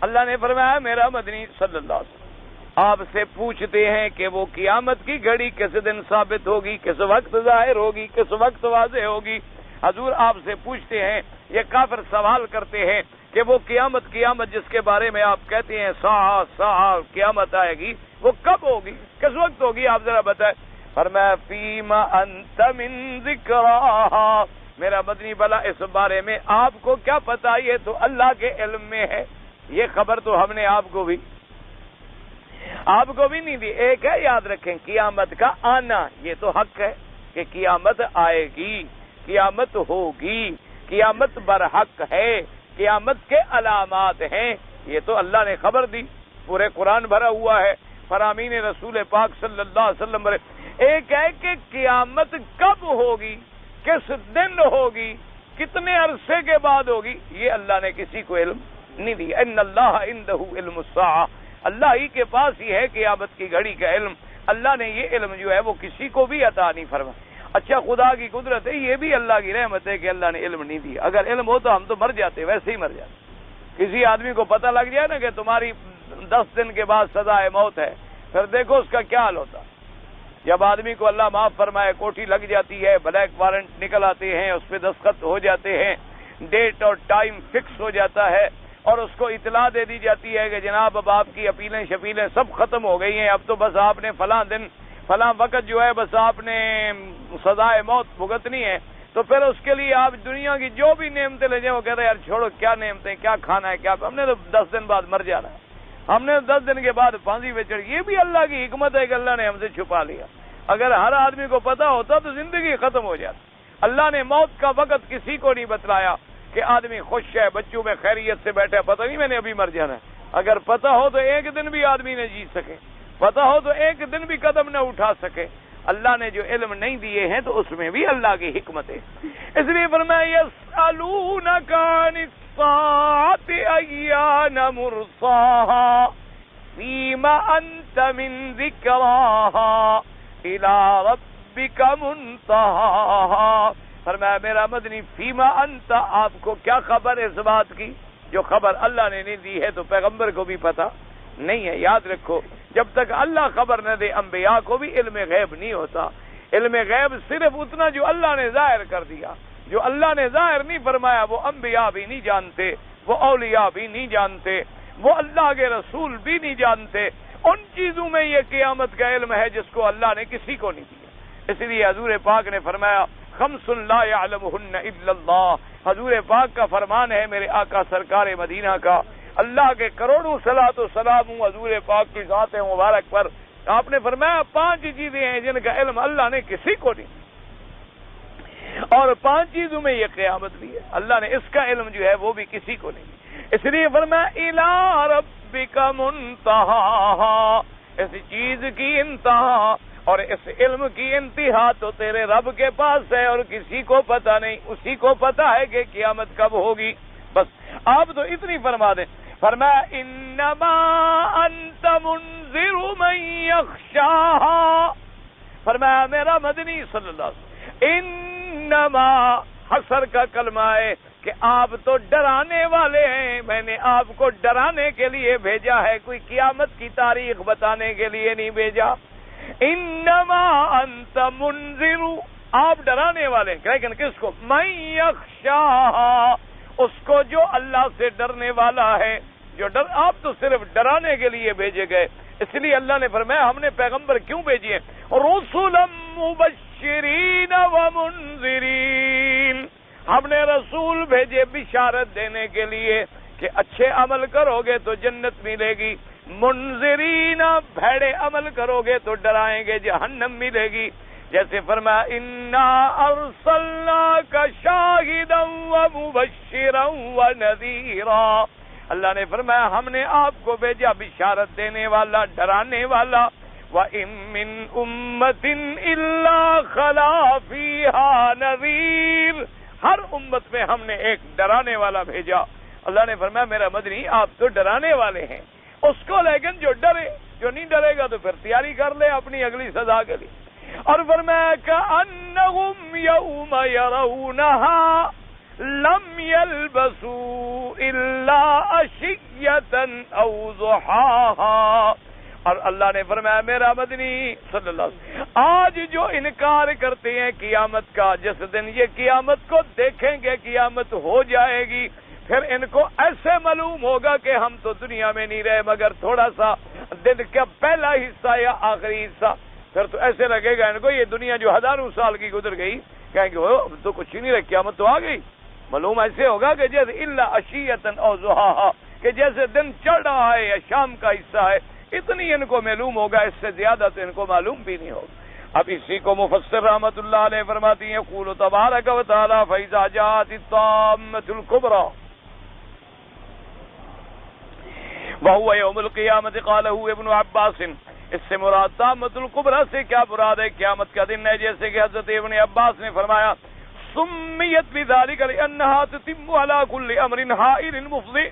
اللہ نے فرمایا میرا مدنی صلی اللہ علیہ وسلم آپ سے پوچھتے ہیں کہ وہ قیامت کی گھڑی کس دن ثابت ہوگی، کس وقت ظاہر ہوگی، کس وقت واضح ہوگی۔ حضور آپ سے پوچھتے ہیں، یہ کافر سوال کرتے ہیں کہ وہ قیامت جس کے بارے میں آپ کہتے ہیں ساعہ قیامت آئے گی، وہ کب ہوگی، کس وقت ہوگی، آپ ذرا بتائیں۔ فرمایا فیما انت من ذکراہا، میرا مدنی بلا اس بارے میں آپ کو کیا پتا، یہ تو اللہ کے علم میں ہے، یہ خبر تو ہم نے آپ کو بھی نہیں دی۔ ایک ہے یاد رکھیں قیامت کا آنا، یہ تو حق ہے کہ قیامت آئے گی، قیامت ہوگی، قیامت برحق ہے، قیامت کے علامات ہیں، یہ تو اللہ نے خبر دی، پورے قرآن بھرا ہوا ہے، فرامین رسول پاک صلی اللہ علیہ وسلم بھرے۔ ایک ہے کہ قیامت کب ہوگی، کس دن ہوگی، کتنے عرصے کے بعد ہوگی، یہ اللہ نے کسی کو علم نہیں دیا۔ ان اللہ عنده علم الساعہ، اللہ ہی کے پاس ہی ہے قیامت کی گھڑی کا علم، اللہ نے یہ علم جو ہے وہ کسی کو بھی عطا نہیں فرمایا۔ اچھا، خدا کی قدرت ہے، یہ بھی اللہ کی رحمت ہے کہ اللہ نے علم نہیں دیا، اگر علم ہو تو ہم تو مر جاتے، ویسے ہی مر جاتے۔ کسی آدمی کو پتہ لگ جائے نا کہ تمہاری 10 دن کے بعد سزائے موت ہے، پھر دیکھو اس کا کیا حال ہوتا۔ جب آدمی کو اللہ معاف فرمائے کوٹھی لگ جاتی ہے، بلیک وارنٹ نکل آتے ہیں، اس پہ دستخط ہو جاتے ہیں، ڈیٹ اور ٹائم فکس ہو جاتا ہے، اور اس کو اطلاع دے دی جاتی ہے کہ جناب اب آپ کی اپیلیں شپیلیں سب ختم ہو گئی ہیں، اب تو بس آپ نے فلاں دن فلاں وقت جو ہے بس آپ نے سزائے موت بھگتنی ہے، تو پھر اس کے لیے آپ دنیا کی جو بھی نعمتیں لے جائیں، وہ کہتے ہیں یار چھوڑو، کیا نعمتیں، کیا کھانا ہے، کیا، ہم نے تو 10 دن بعد مر جانا ہے، ہم نے 10 دن کے بعد پھانسی پہ چڑھ۔ یہ بھی اللہ کی حکمت ہے کہ اللہ نے ہم سے چھپا لیا، اگر ہر آدمی کو پتا ہوتا تو زندگی ختم ہو جاتی۔ اللہ نے موت کا وقت کسی کو نہیں بتلایا کہ آدمی خوش ہے، بچوں میں خیریت سے بیٹھا، پتہ نہیں میں نے ابھی مر جانا ہے۔ اگر پتہ ہو تو ایک دن بھی آدمی نہ جی سکے، پتہ ہو تو ایک دن بھی قدم نہ اٹھا سکے۔ اللہ نے جو علم نہیں دیے ہیں تو اس میں بھی اللہ کی حکمت ہے۔ اس لیے فرمایا یسألونک عن الساعۃ ایان مرساہا فیما انت من ذکراہا الی ربک منتہاہا، فرمایا میرا مدنی فیما انت، آپ کو کیا خبر اس بات کی، جو خبر اللہ نے نہیں دی ہے تو پیغمبر کو بھی پتا نہیں ہے۔ یاد رکھو، جب تک اللہ خبر نہ دے انبیاء کو بھی علم غیب نہیں ہوتا۔ علم غیب صرف اتنا جو اللہ نے ظاہر کر دیا، جو اللہ نے ظاہر نہیں فرمایا وہ انبیاء بھی نہیں جانتے، وہ اولیاء بھی نہیں جانتے، وہ اللہ کے رسول بھی نہیں جانتے۔ ان چیزوں میں یہ قیامت کا علم ہے جس کو اللہ نے کسی کو نہیں دیا۔ اس لیے حضور پاک نے فرمایا خمس لا يعلمهن الا اللہ، حضور پاک کا فرمان ہے، میرے آقا سرکار مدینہ کا، اللہ کے کروڑوں صلاۃ و سلام حضور پاک کی ذات مبارک پر. آپ نے فرمایا 5 چیزیں ہیں جن کا علم اللہ نے کسی کو نہیں، اور 5 چیزوں میں یہ قیامت بھی ہے. اللہ نے اس کا علم جو ہے وہ بھی کسی کو نہیں. اس لیے فرمایا الی ربک منتہا، اس چیز کی انتہا اور اس علم کی انتہا تو تیرے رب کے پاس ہے اور کسی کو پتہ نہیں. اسی کو پتہ ہے کہ قیامت کب ہوگی. بس آپ تو اتنی فرما دیں. فرمایا انما انت منذر من یخشاہا. فرمایا میرا مدنی صلی اللہ علیہ وسلم انما حسر کا کلمہ ہے کہ آپ تو ڈرانے والے ہیں. میں نے آپ کو ڈرانے کے لیے بھیجا ہے، کوئی قیامت کی تاریخ بتانے کے لیے نہیں بھیجا. انما انت منذر، آپ ڈرانے والے ہیں. لیکن کس کو؟ من یخشاہا، اس کو جو اللہ سے ڈرنے والا ہے. آپ تو صرف ڈرانے کے لیے بھیجے گئے. اس لیے اللہ نے فرمایا ہم نے پیغمبر کیوں بھیجے؟ رسلا مبشرین ومنذرین، ہم نے رسول بھیجے بشارت دینے کے لیے کہ اچھے عمل کرو گے تو جنت ملے گی، منذرین بھیڑے عمل کرو گے تو ڈرائیں گے جہنم ملے گی. جیسے فرمایا انا ارسلناک شاہدا ومبشرا ونذیرا. اللہ نے فرمایا ہم نے آپ کو بھیجا بشارت دینے والا، ڈرانے والا. وَإِن مِّنْ أُمَّةٍ إِلَّا خَلَا فِيهَا نَذِيرٌ، ہر امت میں ہم نے ایک ڈرانے والا بھیجا. اللہ نے فرمایا میرا مدنی آپ تو ڈرانے والے ہیں اس کو، لیکن جو ڈرے، جو نہیں ڈرے گا تو پھر تیاری کر لے اپنی اگلی سزا کے لیے. اور فرمایا كَأَنَّهُمْ يَوْمَ يَرَوْنَهَا لَمْ يَلْبَسُوا إِلَّا عَشِيَّةً أَوْ ضُحَاهَا. اور اللہ نے فرمایا میرا مدنی صلی اللہ علیہ وسلم آج جو انکار کرتے ہیں قیامت کا، جس دن یہ قیامت کو دیکھیں گے، قیامت ہو جائے گی، پھر ان کو ایسے معلوم ہوگا کہ ہم تو دنیا میں نہیں رہے مگر تھوڑا سا دن کا پہلا حصہ یا آخری حصہ. پھر تو ایسے لگے گا ان کو یہ دنیا جو ہزاروں سال کی گزر گئی، کہیں گے اب تو کچھ ہی نہیں رہا، قیامت تو آ گئی. معلوم ایسے ہوگا کہ جیسے الا عشیۃ او ضحاہا، کہ جیسے دن چڑھ رہا ہے یا شام کا حصہ ہے، اتنی ان کو معلوم ہوگا، اس سے زیادہ تو ان کو معلوم بھی نہیں ہوگا. اب اسی کو مفسر رحمت اللہ علیہ فرماتی ہیں یقول تبارک و تعالی فاذا جاءت الطامۃ الکبریٰ وهو یوم القیامۃ قالہ ابن عباس. اس سے مراد طامۃ الکبریٰ سے کیا مراد ہے؟ قیامت کا دن ہے. جیسے کہ حضرت ابن عباس نے فرمایا سمیت بذلک لانھا تتم علی کل امر حائر مفضی،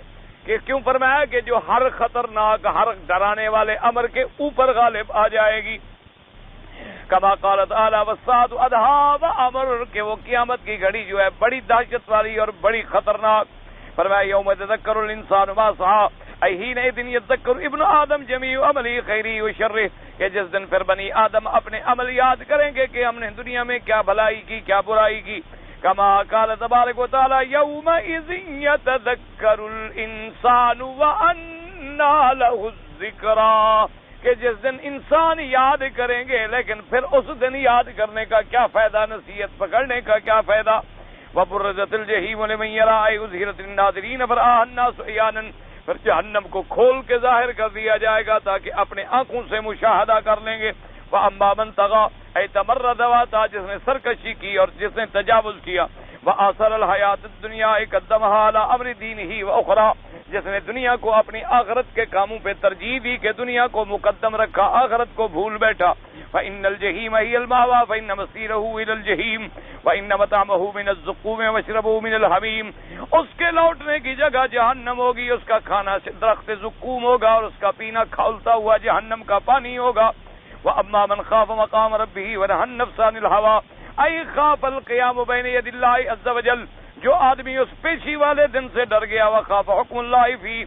کہ کیوں فرمایا کہ جو ہر خطرناک، ہر ڈرانے والے امر کے اوپر غالب آ جائے گی. کما قال تعالی والساعۃ ادھیٰ وامر، کہ وہ قیامت کی گھڑی جو ہے بڑی دہشت والی اور بڑی خطرناک. فرمایا یوم یتذکر الانسان ما سعی، حینئذ یذکر ابن آدم جمیع عملی خیری و شرہ، کہ جس دن پھر بنی آدم اپنے عمل یاد کریں گے کہ ہم نے دنیا میں کیا بھلائی کی، کیا برائی کی. کما قال تبارک و تعالی یومئذ یتذکر الانسان وانى له الذکریٰ، کہ جس دن انسان یاد کریں گے لیکن پھر اس دن یاد کرنے کا کیا فائدہ، نصیحت پکڑنے کا کیا فائدہ. وبرزت الجحیم لمن یرى اظہرت للناظرین فرآها الناس عیانا، پھر جہنم کو کھول کے ظاہر کر دیا جائے گا تاکہ اپنے آنکھوں سے مشاہدہ کر لیں گے. وَأَمَّا مَنْ طَغَىٰ، اے تمرد ہوا، جس نے سرکشی کی اور جس نے تجاوز کیا. وَآثَرَ الْحَيَاةَ الدُّنْيَا قَدَّمَهَا عَلَىٰ أَمْرِ دِينِهِ وَأُخْرَىٰ، جس نے دنیا کو اپنی آخرت کے کاموں پہ ترجیح دی کہ دنیا کو مقدم رکھا، آخرت کو بھول بیٹھا. فَإِنَّ الْجَحِيمَ هِيَ الْمَأْوَىٰ فَإِنَّ مَصِيرَهُ إِلَى الْجَحِيمِ وَإِنَّ مَطْعَمَهُ مِنَ الزُّقُّومِ وَمَشْرَبُهُ مِنَ الْحَمِيمِ. اس کے لوٹنے کی جگہ جہنم ہوگی، اس کا کھانا درخت زقوم ہوگا اور اس کا پینا کھولتا ہوا جہنم کا پانی ہوگا. وَأَمَّا مَنْ خَافَ مَقَامَ رَبِّهِ وَنَهَى النَّفْسَ عَنِ الْهَوَىٰ أَيْ خَافَ الْقِيَامَ بَيْنَ يَدِ اللَّهِ عَزَّ وَجَلَّ، جو آدمی اس پیشی والے دن سے ڈر گیا، وَخَافَ حُکْمَ اللَّهِ فِيهِ،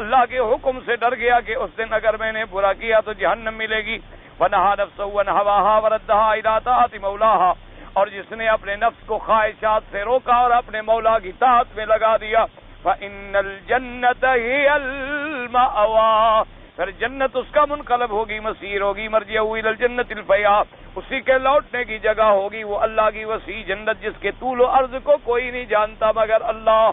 اللہ کے حکم سے ڈر گیا کہ اس دن اگر میں نے برا کیا تو جہنم ملے گی. وَنَهَى نَفْسَهُ عَنْ هَوَاهَا وَرَدَّهَا إِلَىٰ طَاعَةِ مَوْلَاهَا، اور جس نے اپنے نفس کو خواہشات سے روکا اور اپنے مولا کی طاعت میں لگا دیا. فَإِنَّ الْجَنَّةَ هِيَ الْمَأْوَىٰ، پھر جنت اس کا منقلب ہوگی، مسیر ہوگی. مرجعہ إِلَى الْجَنَّةِ الْفَيْحَىٰ، اسی کے لوٹنے کی جگہ ہوگی وہ اللہ کی وسیع جنت جس کے طول و عرض کو کوئی نہیں جانتا مگر اللہ.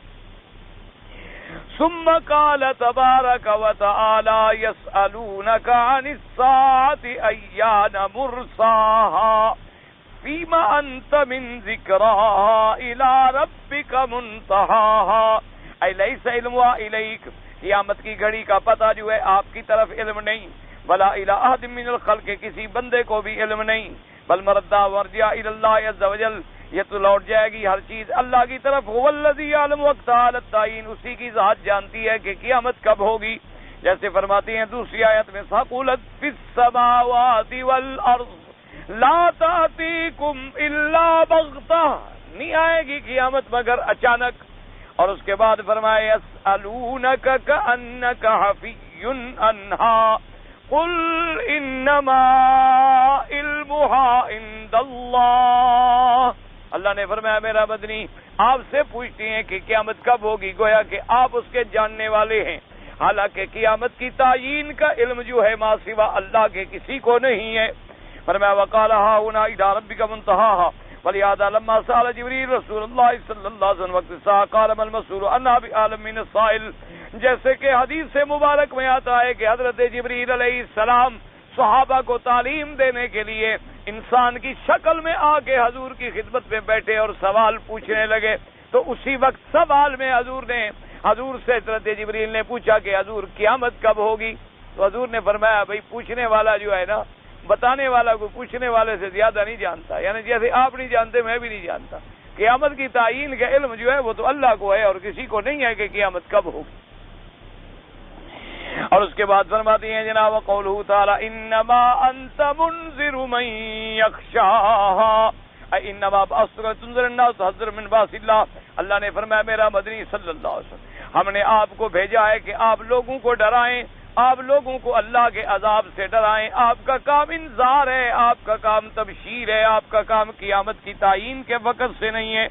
ثم قال تبارك وتعالى يسألونك عن الساعة أيان مرساها فيما أنت من ذكرها إلى ربك منتهاها أي ليس علمها إليك قیامت کی گھڑی کا پتہ جو ہے آپ کی طرف علم نہیں، ولا إلى أحد من الخلق کسی بندے کو بھی علم نہیں، بل مردہ ورجع إلى الله عز وجل یہ تو لوٹ جائے گی ہر چیز اللہ کی طرف، هو الذي يعلم وقت حالت تعین اسی کی ذات جانتی ہے کہ قیامت کب ہوگی، جیسے فرماتی ہیں دوسری آیت میں ثقلت فی السماوات والارض لا تأتیکم الا بغتہ، نہیں آئے گی قیامت مگر اچانک، اور اس کے بعد فرمائے یسألونک کأنک حفی عنہا قل انما علمها عند اللہ، اللہ نے فرمایا میرا بدنی آپ سے پوچھتی ہیں کہ قیامت کب ہوگی، گویا کہ آپ اس کے جاننے والے ہیں، حالانکہ قیامت کی تعیین کا علم جو ہے ما سوا اللہ کے کسی کو نہیں ہے۔ فرمایا وقال ها هنا الى ربك منتهاها ولهذا لما سأل جبریل رسول اللہ صلی اللہ علیہ وسلم وقت الساعة قال ما المسؤول عنها بعالم من السائل، جیسے کہ حدیث سے مبارک میں آتا ہے کہ حضرت جبریل علیہ السلام صحابہ کو تعلیم دینے کے لیے انسان کی شکل میں آ کے حضور کی خدمت میں بیٹھے اور سوال پوچھنے لگے، تو اسی وقت سوال میں حضور سے حضرت جبریل نے پوچھا کہ حضور قیامت کب ہوگی، تو حضور نے فرمایا بھئی پوچھنے والا جو ہے نا بتانے والا کو پوچھنے والے سے زیادہ نہیں جانتا، یعنی جیسے آپ نہیں جانتے میں بھی نہیں جانتا، قیامت کی تعیین کا علم جو ہے وہ تو اللہ کو ہے اور کسی کو نہیں ہے کہ قیامت کب ہوگی۔ اور اس کے بعد فرماتی ہیں جناب قولہ تعالی انما انت منذر من یخشاها اے انما بعثتک تنذر الناس تحذر من باس اللہ، اللہ نے فرمایا میرا مدنی صلی اللہ علیہ وسلم ہم نے آپ کو بھیجا ہے کہ آپ لوگوں کو ڈرائیں، آپ لوگوں کو اللہ کے عذاب سے ڈرائیں، آپ کا کام انذار ہے، آپ کا کام تبشیر ہے، آپ کا کام قیامت کی تعیین کے وقت سے نہیں ہے۔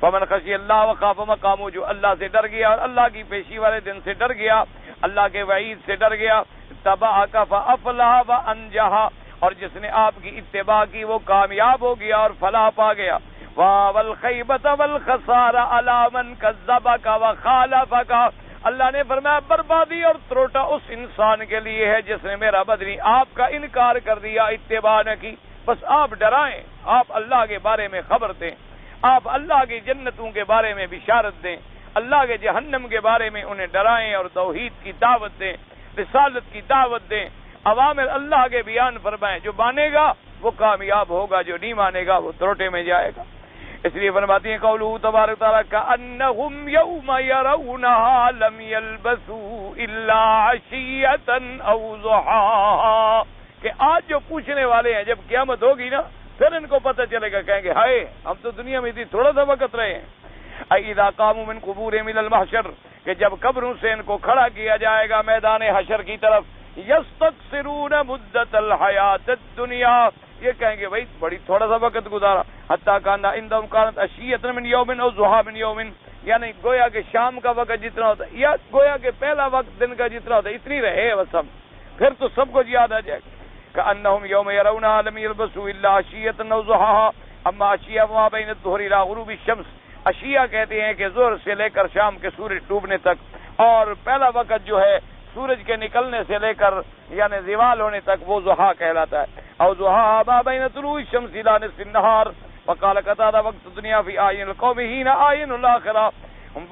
فمن خشی اللہ وخاف مقامہ، جو اللہ سے ڈر گیا اور اللہ کی پیشی والے دن سے ڈر گیا، اللہ کے وعید سے ڈر گیا، تبعک فافلح وانجح، اور جس نے آپ کی اتباع کی وہ کامیاب ہو گیا اور فلاح پا گیا۔ والخیبۃ والخسار علی من کذبک وخالفک، اللہ نے فرمایا بربادی اور تروٹا اس انسان کے لیے ہے جس نے میرا بدنی آپ کا انکار کر دیا، اتباع نہ کی۔ بس آپ ڈرائیں، آپ اللہ کے بارے میں خبر دیں، آپ اللہ کی جنتوں کے بارے میں بشارت دیں، اللہ کے جہنم کے بارے میں انہیں ڈرائیں اور توحید کی دعوت دیں، رسالت کی دعوت دیں، عوامر اللہ کے بیان فرمائیں، جو مانے گا وہ کامیاب ہوگا، جو نہیں مانے گا وہ تروٹے میں جائے گا۔ اس لیے فرماتی ہیں قولہ تبارک تعالیٰ کأنہم یوم یرونہا لم یلبثوا الا عشیۃ او ضحاہا، کہ آج جو پوچھنے والے ہیں جب قیامت ہوگی نا پھر ان کو پتہ چلے گا، کہیں گے ہائے ہم تو دنیا میں تھی تھوڑا سا وقت رہے ہیں۔ اذا قاموا من قبورہم الی المحشر، کہ جب قبروں سے ان کو کھڑا کیا جائے گا میدان حشر کی طرف، یستقصرون مدت الحیات الدنیا، یہ کہیں گے بھائی بڑی تھوڑا سا وقت گزارا، حتیٰ کان عندہم کانت عشیۃ من یوم او ضحیٰ من یوم، یعنی گویا کہ شام کا وقت جتنا ہوتا ہے یا گویا کہ پہلا وقت دن کا جتنا ہوتا ہے اتنی رہے بس سب، پھر تو سب کو یاد آ جائے گا۔ کأنہم یوم یرونہا لم یلبثوا الا عشیۃ او ضحاہا، اما عشیہ وما بین الظہر الی غروب الشمس، عشیہ کہتے ہیں کہ ظہر سے لے کر شام کے سورج ڈوبنے تک، اور پہلا وقت جو ہے سورج کے نکلنے سے لے کر یعنی زوال ہونے تک وہ ضحیٰ کہلاتا ہے۔ او ضحیٰ ما بین طلوع الشمس الی نصف النہار، وقال قتادہ وقت دنیا فی اعین القوم حین اعین الاخرہ،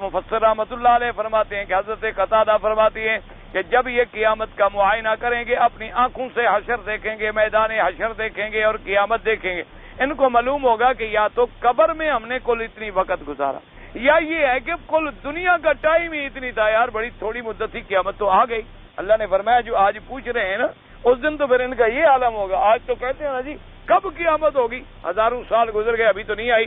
مفسر رحمۃ اللہ علیہ فرماتے ہیں کہ حضرت قتادہ فرماتی ہیں کہ جب یہ قیامت کا معائنہ کریں گے، اپنی آنکھوں سے حشر دیکھیں گے، میدان حشر دیکھیں گے اور قیامت دیکھیں گے، ان کو معلوم ہوگا کہ یا تو قبر میں ہم نے کل اتنی وقت گزارا، یا یہ ہے کہ کل دنیا کا ٹائم ہی اتنی تھا، یار بڑی تھوڑی مدت تھی قیامت تو آ گئی۔ اللہ نے فرمایا جو آج پوچھ رہے ہیں نا اس دن تو پھر ان کا یہ عالم ہوگا، آج تو کہتے ہیں نا جی کب قیامت ہوگی، ہزاروں سال گزر گئے ابھی تو نہیں آئی،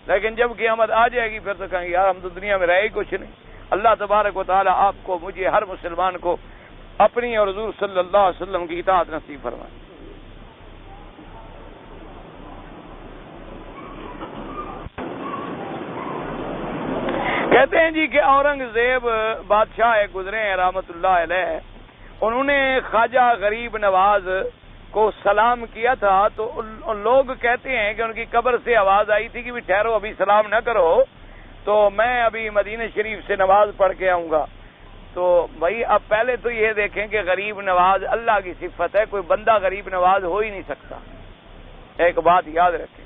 لیکن جب قیامت آ جائے گی پھر تو کہیں گے یار ہم تو دنیا میں رہے ہی کچھ نہیں۔ اللہ تبارک و تعالی آپ کو مجھے ہر مسلمان کو اپنی اور حضور صلی اللہ علیہ وسلم کی اطاعت نصیب فرمائے۔ کہتے ہیں جی کہ اورنگزیب بادشاہ گزرے ہیں رحمت اللہ علیہ، انہوں نے خواجہ غریب نواز کو سلام کیا تھا، تو لوگ کہتے ہیں کہ ان کی قبر سے آواز آئی تھی کہ بھی ٹھہرو ابھی سلام نہ کرو، تو میں ابھی مدینہ شریف سے نماز پڑھ کے آؤں گا، تو بھائی اب پہلے تو یہ دیکھیں کہ غریب نواز اللہ کی صفت ہے، کوئی بندہ غریب نواز ہو ہی نہیں سکتا. ایک بات یاد رکھیں،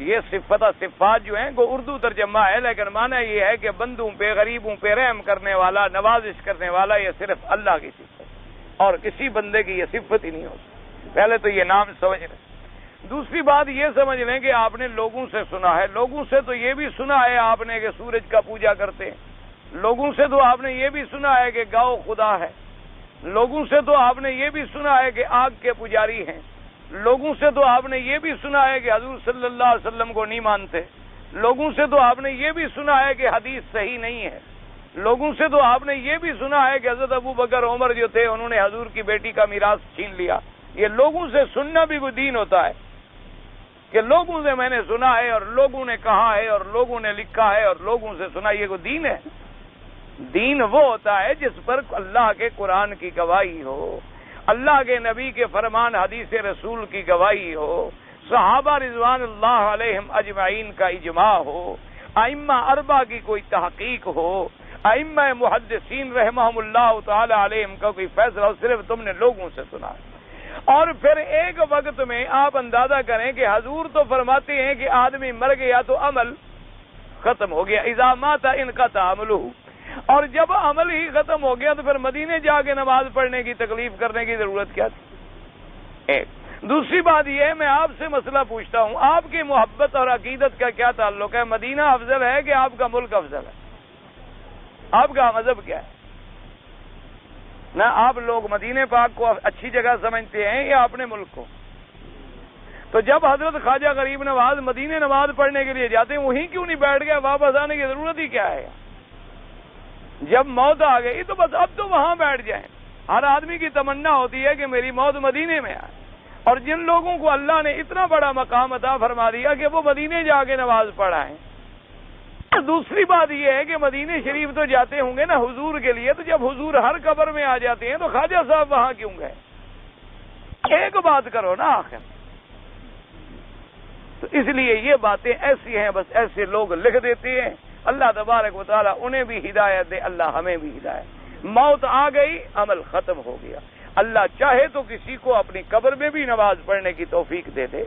یہ صفات جو ہیں وہ اردو ترجمہ ہے، لیکن معنی یہ ہے کہ بندوں پہ غریبوں پہ رحم کرنے والا، نوازش کرنے والا، یہ صرف اللہ کی صفت ہے اور کسی بندے کی یہ صفت ہی نہیں ہوتی. پہلے تو یہ نام سمجھ لیں. دوسری بات یہ سمجھ لیں کہ آپ نے لوگوں سے سنا ہے، لوگوں سے تو یہ بھی سنا ہے آپ نے کہ سورج کا پوجا کرتے ہیں، لوگوں سے تو آپ نے یہ بھی سنا ہے کہ گاؤ خدا ہے، لوگوں سے تو آپ نے یہ بھی سنا ہے کہ آگ کے پجاری ہیں، لوگوں سے تو آپ نے یہ بھی سنا ہے کہ حضور صلی اللہ علیہ وسلم کو نہیں مانتے، لوگوں سے تو آپ نے یہ بھی سنا ہے کہ حدیث صحیح نہیں ہے، لوگوں سے تو آپ نے یہ بھی سنا ہے کہ حضرت ابو بکر عمر جو تھے انہوں نے حضور کی بیٹی کا میراث چھین لیا. یہ لوگوں سے سننا بھی کوئی دین ہوتا ہے کہ لوگوں سے میں نے سنا ہے اور لوگوں نے کہا ہے اور لوگوں نے لکھا ہے اور لوگوں سے سنا، یہ کوئی دین ہے؟ دین وہ ہوتا ہے جس پر اللہ کے قرآن کی گواہی ہو، اللہ کے نبی کے فرمان حدیث رسول کی گواہی ہو، صحابہ رضوان اللہ علیہم اجمعین کا اجماع ہو، ائمہ اربعہ کی کوئی تحقیق ہو، ائمہ محدثین رحمہم اللہ تعالی علیہم کا کوئی فیصلہ ہو. صرف تم نے لوگوں سے سنا ہے. اور پھر ایک وقت میں آپ اندازہ کریں کہ حضور تو فرماتے ہیں کہ آدمی مر گیا تو عمل ختم ہو گیا، اذا مات انقطع عملہ، اور جب عمل ہی ختم ہو گیا تو پھر مدینے جا کے نماز پڑھنے کی تکلیف کرنے کی ضرورت کیا تھی؟ ایک. دوسری بات یہ ہے، میں آپ سے مسئلہ پوچھتا ہوں، آپ کی محبت اور عقیدت کا کیا تعلق ہے؟ مدینہ افضل ہے کہ آپ کا ملک افضل ہے؟ آپ کا مذہب کیا ہے؟ نہ آپ لوگ مدینہ پاک کو اچھی جگہ سمجھتے ہیں یا اپنے ملک کو؟ تو جب حضرت خواجہ غریب نواز مدینہ نماز پڑھنے کے لیے جاتے ہیں وہیں کیوں نہیں بیٹھ گئے؟ واپس آنے کی ضرورت ہی کیا ہے؟ جب موت آ گئی تو بس اب تو وہاں بیٹھ جائیں. ہر آدمی کی تمنا ہوتی ہے کہ میری موت مدینے میں آئے، اور جن لوگوں کو اللہ نے اتنا بڑا مقام عطا فرما دیا کہ وہ مدینے جا کے نماز پڑھائیں. دوسری بات یہ ہے کہ مدینہ شریف تو جاتے ہوں گے نا حضور کے لیے، تو جب حضور ہر قبر میں آ جاتے ہیں تو خواجہ صاحب وہاں کیوں گئے؟ ایک بات کرو نا آخر. تو اس لیے یہ باتیں ایسی ہیں، بس ایسے لوگ لکھ دیتے ہیں. اللہ تبارک و تعالیٰ انہیں بھی ہدایت دے، اللہ ہمیں بھی ہدایت. موت آ گئی، عمل ختم ہو گیا. اللہ چاہے تو کسی کو اپنی قبر میں بھی نماز پڑھنے کی توفیق دے دے.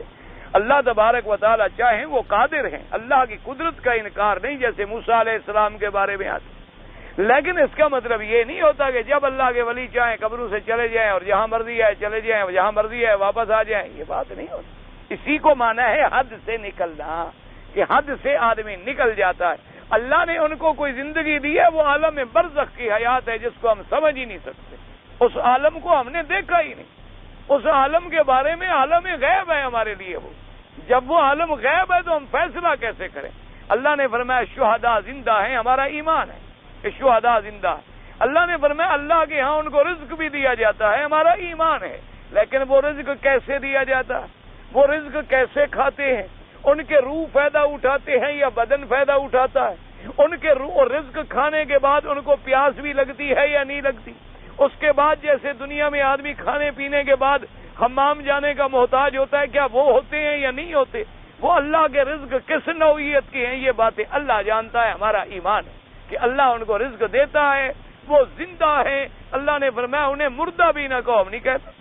اللہ تبارک و تعالیٰ چاہیں وہ قادر ہیں، اللہ کی قدرت کا انکار نہیں، جیسے موسیٰ علیہ السلام کے بارے میں آتے. لیکن اس کا مطلب یہ نہیں ہوتا کہ جب اللہ کے ولی چاہیں قبروں سے چلے جائیں اور جہاں مرضی ہے چلے جائیں، جہاں مرضی ہے واپس آ جائیں. یہ بات نہیں ہوتی. اسی کو مانا ہے حد سے نکلنا، کہ حد سے آدمی نکل جاتا ہے. اللہ نے ان کو کوئی زندگی دی ہے، وہ عالم برزخ کی حیات ہے جس کو ہم سمجھ ہی نہیں سکتے. اس عالم کو ہم نے دیکھا ہی نہیں. اس عالم کے بارے میں عالم غیب ہے ہمارے لیے. وہ جب وہ عالم غیب ہے تو ہم فیصلہ کیسے کریں؟ اللہ نے فرمایا شہداء زندہ ہیں، ہمارا ایمان ہے کہ شہداء زندہ ہیں. اللہ نے فرمایا اللہ کے ہاں ان کو رزق بھی دیا جاتا ہے، ہمارا ایمان ہے. لیکن وہ رزق کیسے دیا جاتا ہے؟ وہ رزق کیسے کھاتے ہیں؟ ان کے روح فائدہ اٹھاتے ہیں یا بدن فائدہ اٹھاتا ہے؟ ان کے روح اور رزق کھانے کے بعد ان کو پیاس بھی لگتی ہے یا نہیں لگتی؟ اس کے بعد جیسے دنیا میں آدمی کھانے پینے کے بعد حمام جانے کا محتاج ہوتا ہے، کیا وہ ہوتے ہیں یا نہیں ہوتے؟ وہ اللہ کے رزق کس نوعیت کے ہیں یہ باتیں اللہ جانتا ہے. ہمارا ایمان ہے کہ اللہ ان کو رزق دیتا ہے، وہ زندہ ہیں. اللہ نے فرمایا انہیں مردہ بھی نہ کہو، ہم نہیں کہتے.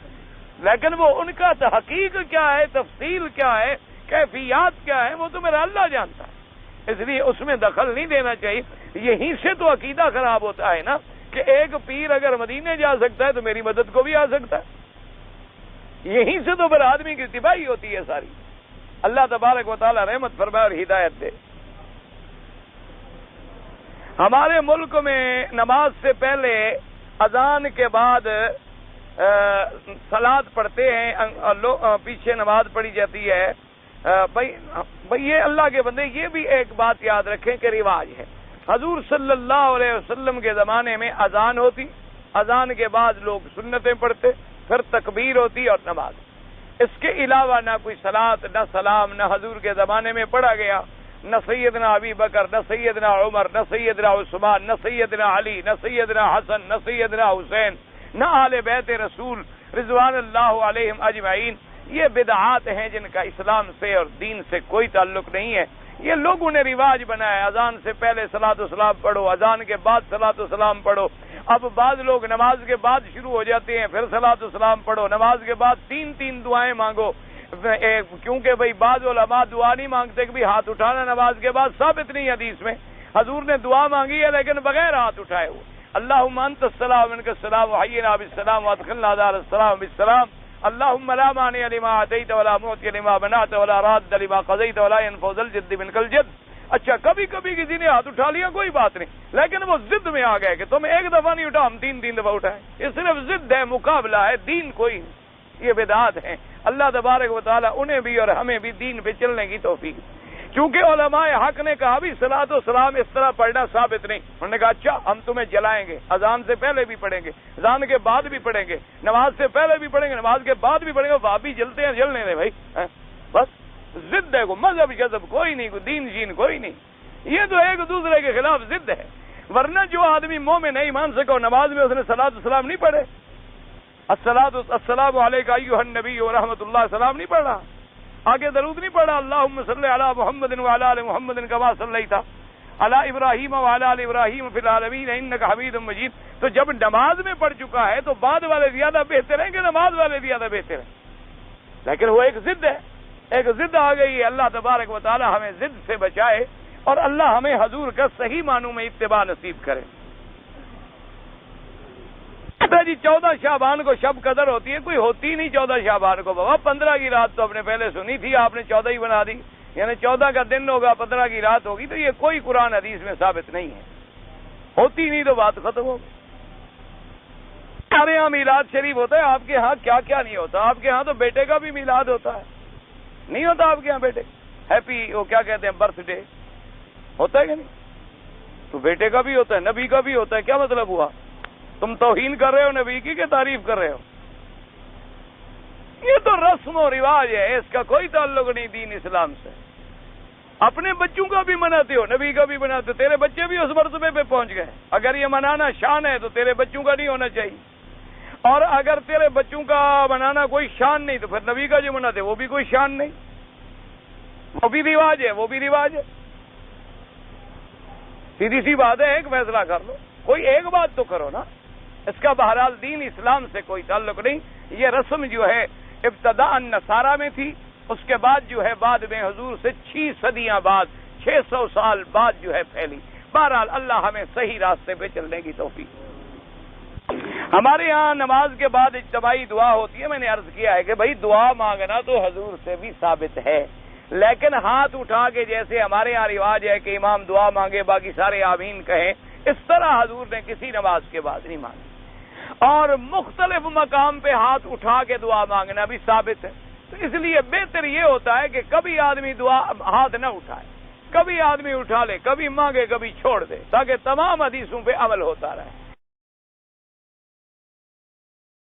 لیکن وہ ان کا تحقیق کیا ہے، تفصیل کیا ہے، کیفیات کیا ہے، وہ تو میرا اللہ جانتا ہے. اس لیے اس میں دخل نہیں دینا چاہیے. یہیں سے تو عقیدہ خراب ہوتا ہے نا کہ ایک پیر اگر مدینے جا سکتا ہے تو میری مدد کو بھی آ سکتا ہے. یہیں سے تو پھر آدمی کی تباہی ہوتی ہے ساری. اللہ تبارک و تعالی رحمت فرمائے اور ہدایت دے. ہمارے ملک میں نماز سے پہلے اذان کے بعد صلاۃ پڑھتے ہیں، پیچھے نماز پڑھی جاتی ہے. بھائی یہ اللہ کے بندے یہ بھی ایک بات یاد رکھیں کہ رواج ہے. حضور صلی اللہ علیہ وسلم کے زمانے میں اذان ہوتی، اذان کے بعد لوگ سنتیں پڑھتے، پھر تکبیر ہوتی اور نماز. اس کے علاوہ نہ کوئی صلاۃ نہ سلام نہ حضور کے زمانے میں پڑھا گیا، نہ سیدنا ابی بکر، نہ سیدنا عمر، نہ سیدنا عثمان، نہ سیدنا علی، نہ سیدنا حسن، نہ سیدنا حسین، نہ آل بیت رسول رضوان اللہ علیہم اجمعین. یہ بدعات ہیں جن کا اسلام سے اور دین سے کوئی تعلق نہیں ہے. یہ لوگوں نے رواج بنایا، اذان سے پہلے صلاۃ و سلام پڑھو، اذان کے بعد صلاۃ و سلام پڑھو۔ اب بعض لوگ نماز کے بعد شروع ہو جاتے ہیں، پھر صلاۃ و سلام پڑھو، نماز کے بعد تین دعائیں مانگو، کیونکہ بھئی بعض علماء دعا نہیں مانگتے کہ بھی ہاتھ اٹھانا نماز کے بعد ثابت نہیں حدیث میں، حضور نے دعا مانگی ہے لیکن بغیر ہاتھ اٹھائے ہوئے، اللہم انت السلام منک السلام وحینا بالسلام وادخلنا دار السلام بالسلام، اللہم لا مانع لما اعطیت ولا معطی لما منعت ولا راد لما قضیت ولا ينفع ذا الجد منک الجد۔ اچھا کبھی کبھی کسی نے ہاتھ اٹھا لیا کوئی بات نہیں، لیکن وہ ضد میں آ گئے کہ تم ایک دفعہ نہیں اٹھا ہم تین دفعہ اٹھائیں، یہ صرف ضد ہے، مقابلہ ہے، دین کوئی نہیں، یہ بدعات ہیں۔ اللہ تبارک و تعالیٰ انہیں بھی اور ہمیں بھی دین پہ چلنے کی توفیق، کیونکہ علماء حق نے کہا بھی صلاۃ و سلام اس طرح پڑھنا ثابت نہیں، انہوں نے کہا اچھا ہم تمہیں جلائیں گے، اذان سے پہلے بھی پڑھیں گے، اذان کے بعد بھی پڑھیں گے، نماز سے پہلے بھی پڑھیں گے، نماز کے بعد بھی پڑھیں گے، وہ بھی جلتے ہیں جلنے دیں بھائی، بس ضد ہے، کوئی مذہب جذب کوئی نہیں، کوئی دین شین کوئی نہیں، یہ تو ایک دوسرے کے خلاف ضد ہے۔ ورنہ جو آدمی مومن نہیں مان سکو نماز میں اس نے صلاۃ و سلام نہیں پڑھے، السلام علیکم ایھا النبی ورحمۃ اللہ سلام نہیں پڑھا، آگے درود نہیں پڑھا، اللہم صلی علی محمد وعلی آل محمد کما صلیت علی ابراہیم وعلی آل ابراہیم فی العالمین انک حمید مجید، تو جب نماز میں پڑھ چکا ہے تو بعد والے زیادہ بہتر ہیں کہ نماز والے زیادہ بہتر ہیں، لیکن وہ ایک ضد ہے، ایک ضد آ گئی ہے۔ اللہ تبارک و تعالی ہمیں ضد سے بچائے اور اللہ ہمیں حضور کا صحیح معنوں میں اتباع نصیب کرے۔ جی 14 شعبان کو شب قدر ہوتی ہے، کوئی ہوتی نہیں 14 شعبان کو، بابا 15 کی رات تو آپ نے پہلے سنی تھی، آپ نے 14 ہی بنا دی، یعنی 14 کا دن ہوگا 15 کی رات ہوگی، تو یہ کوئی قرآن حدیث میں ثابت نہیں ہے، ہوتی نہیں تو بات ختم ہوگی۔ ہمارے یہاں میلاد شریف ہوتا ہے، آپ کے ہاں کیا کیا نہیں ہوتا، آپ کے ہاں تو بیٹے کا بھی میلاد ہوتا ہے، نہیں ہوتا آپ کے ہاں بیٹے ہیپی وہ کیا کہتے ہیں برتھ ڈے ہوتا ہے کہ نہیں؟ تو بیٹے کا بھی ہوتا ہے، نبی کا بھی ہوتا ہے، کیا مطلب ہوا؟ تم توہین کر رہے ہو نبی کی کہ تعریف کر رہے ہو؟ یہ تو رسم و رواج ہے، اس کا کوئی تعلق نہیں دین اسلام سے۔ اپنے بچوں کا بھی مناتے ہو، نبی کا بھی مناتے ہو، تیرے بچے بھی اس مرتبے پہ پہنچ گئے، اگر یہ منانا شان ہے تو تیرے بچوں کا نہیں ہونا چاہیے، اور اگر تیرے بچوں کا منانا کوئی شان نہیں تو پھر نبی کا جو مناتے وہ بھی کوئی شان نہیں، وہ بھی رواج ہے، وہ بھی رواج ہے۔ سیدھی سی بات ہے، ایک فیصلہ کر لو، کوئی ایک بات تو کرو نا، اس کا بہرحال دین اسلام سے کوئی تعلق نہیں۔ یہ رسم جو ہے ابتداء نصارہ میں تھی، اس کے بعد جو ہے بعد میں حضور سے 6 صدیاں بعد 600 سال بعد جو ہے پھیلی۔ بہرحال اللہ ہمیں صحیح راستے پہ چلنے کی توفیق۔ ہمارے یہاں نماز کے بعد اجتماعی دعا ہوتی ہے، میں نے عرض کیا ہے کہ بھائی دعا مانگنا تو حضور سے بھی ثابت ہے، لیکن ہاتھ اٹھا کے جیسے ہمارے یہاں رواج ہے کہ امام دعا مانگے باقی سارے آمین کہیں، اس طرح حضور نے کسی نماز کے بعد نہیں مانگی، اور مختلف مقام پہ ہاتھ اٹھا کے دعا مانگنا بھی ثابت ہے، تو اس لیے بہتر یہ ہوتا ہے کہ کبھی آدمی دعا ہاتھ نہ اٹھائے، کبھی آدمی اٹھا لے، کبھی مانگے کبھی چھوڑ دے، تاکہ تمام حدیثوں پہ عمل ہوتا رہے۔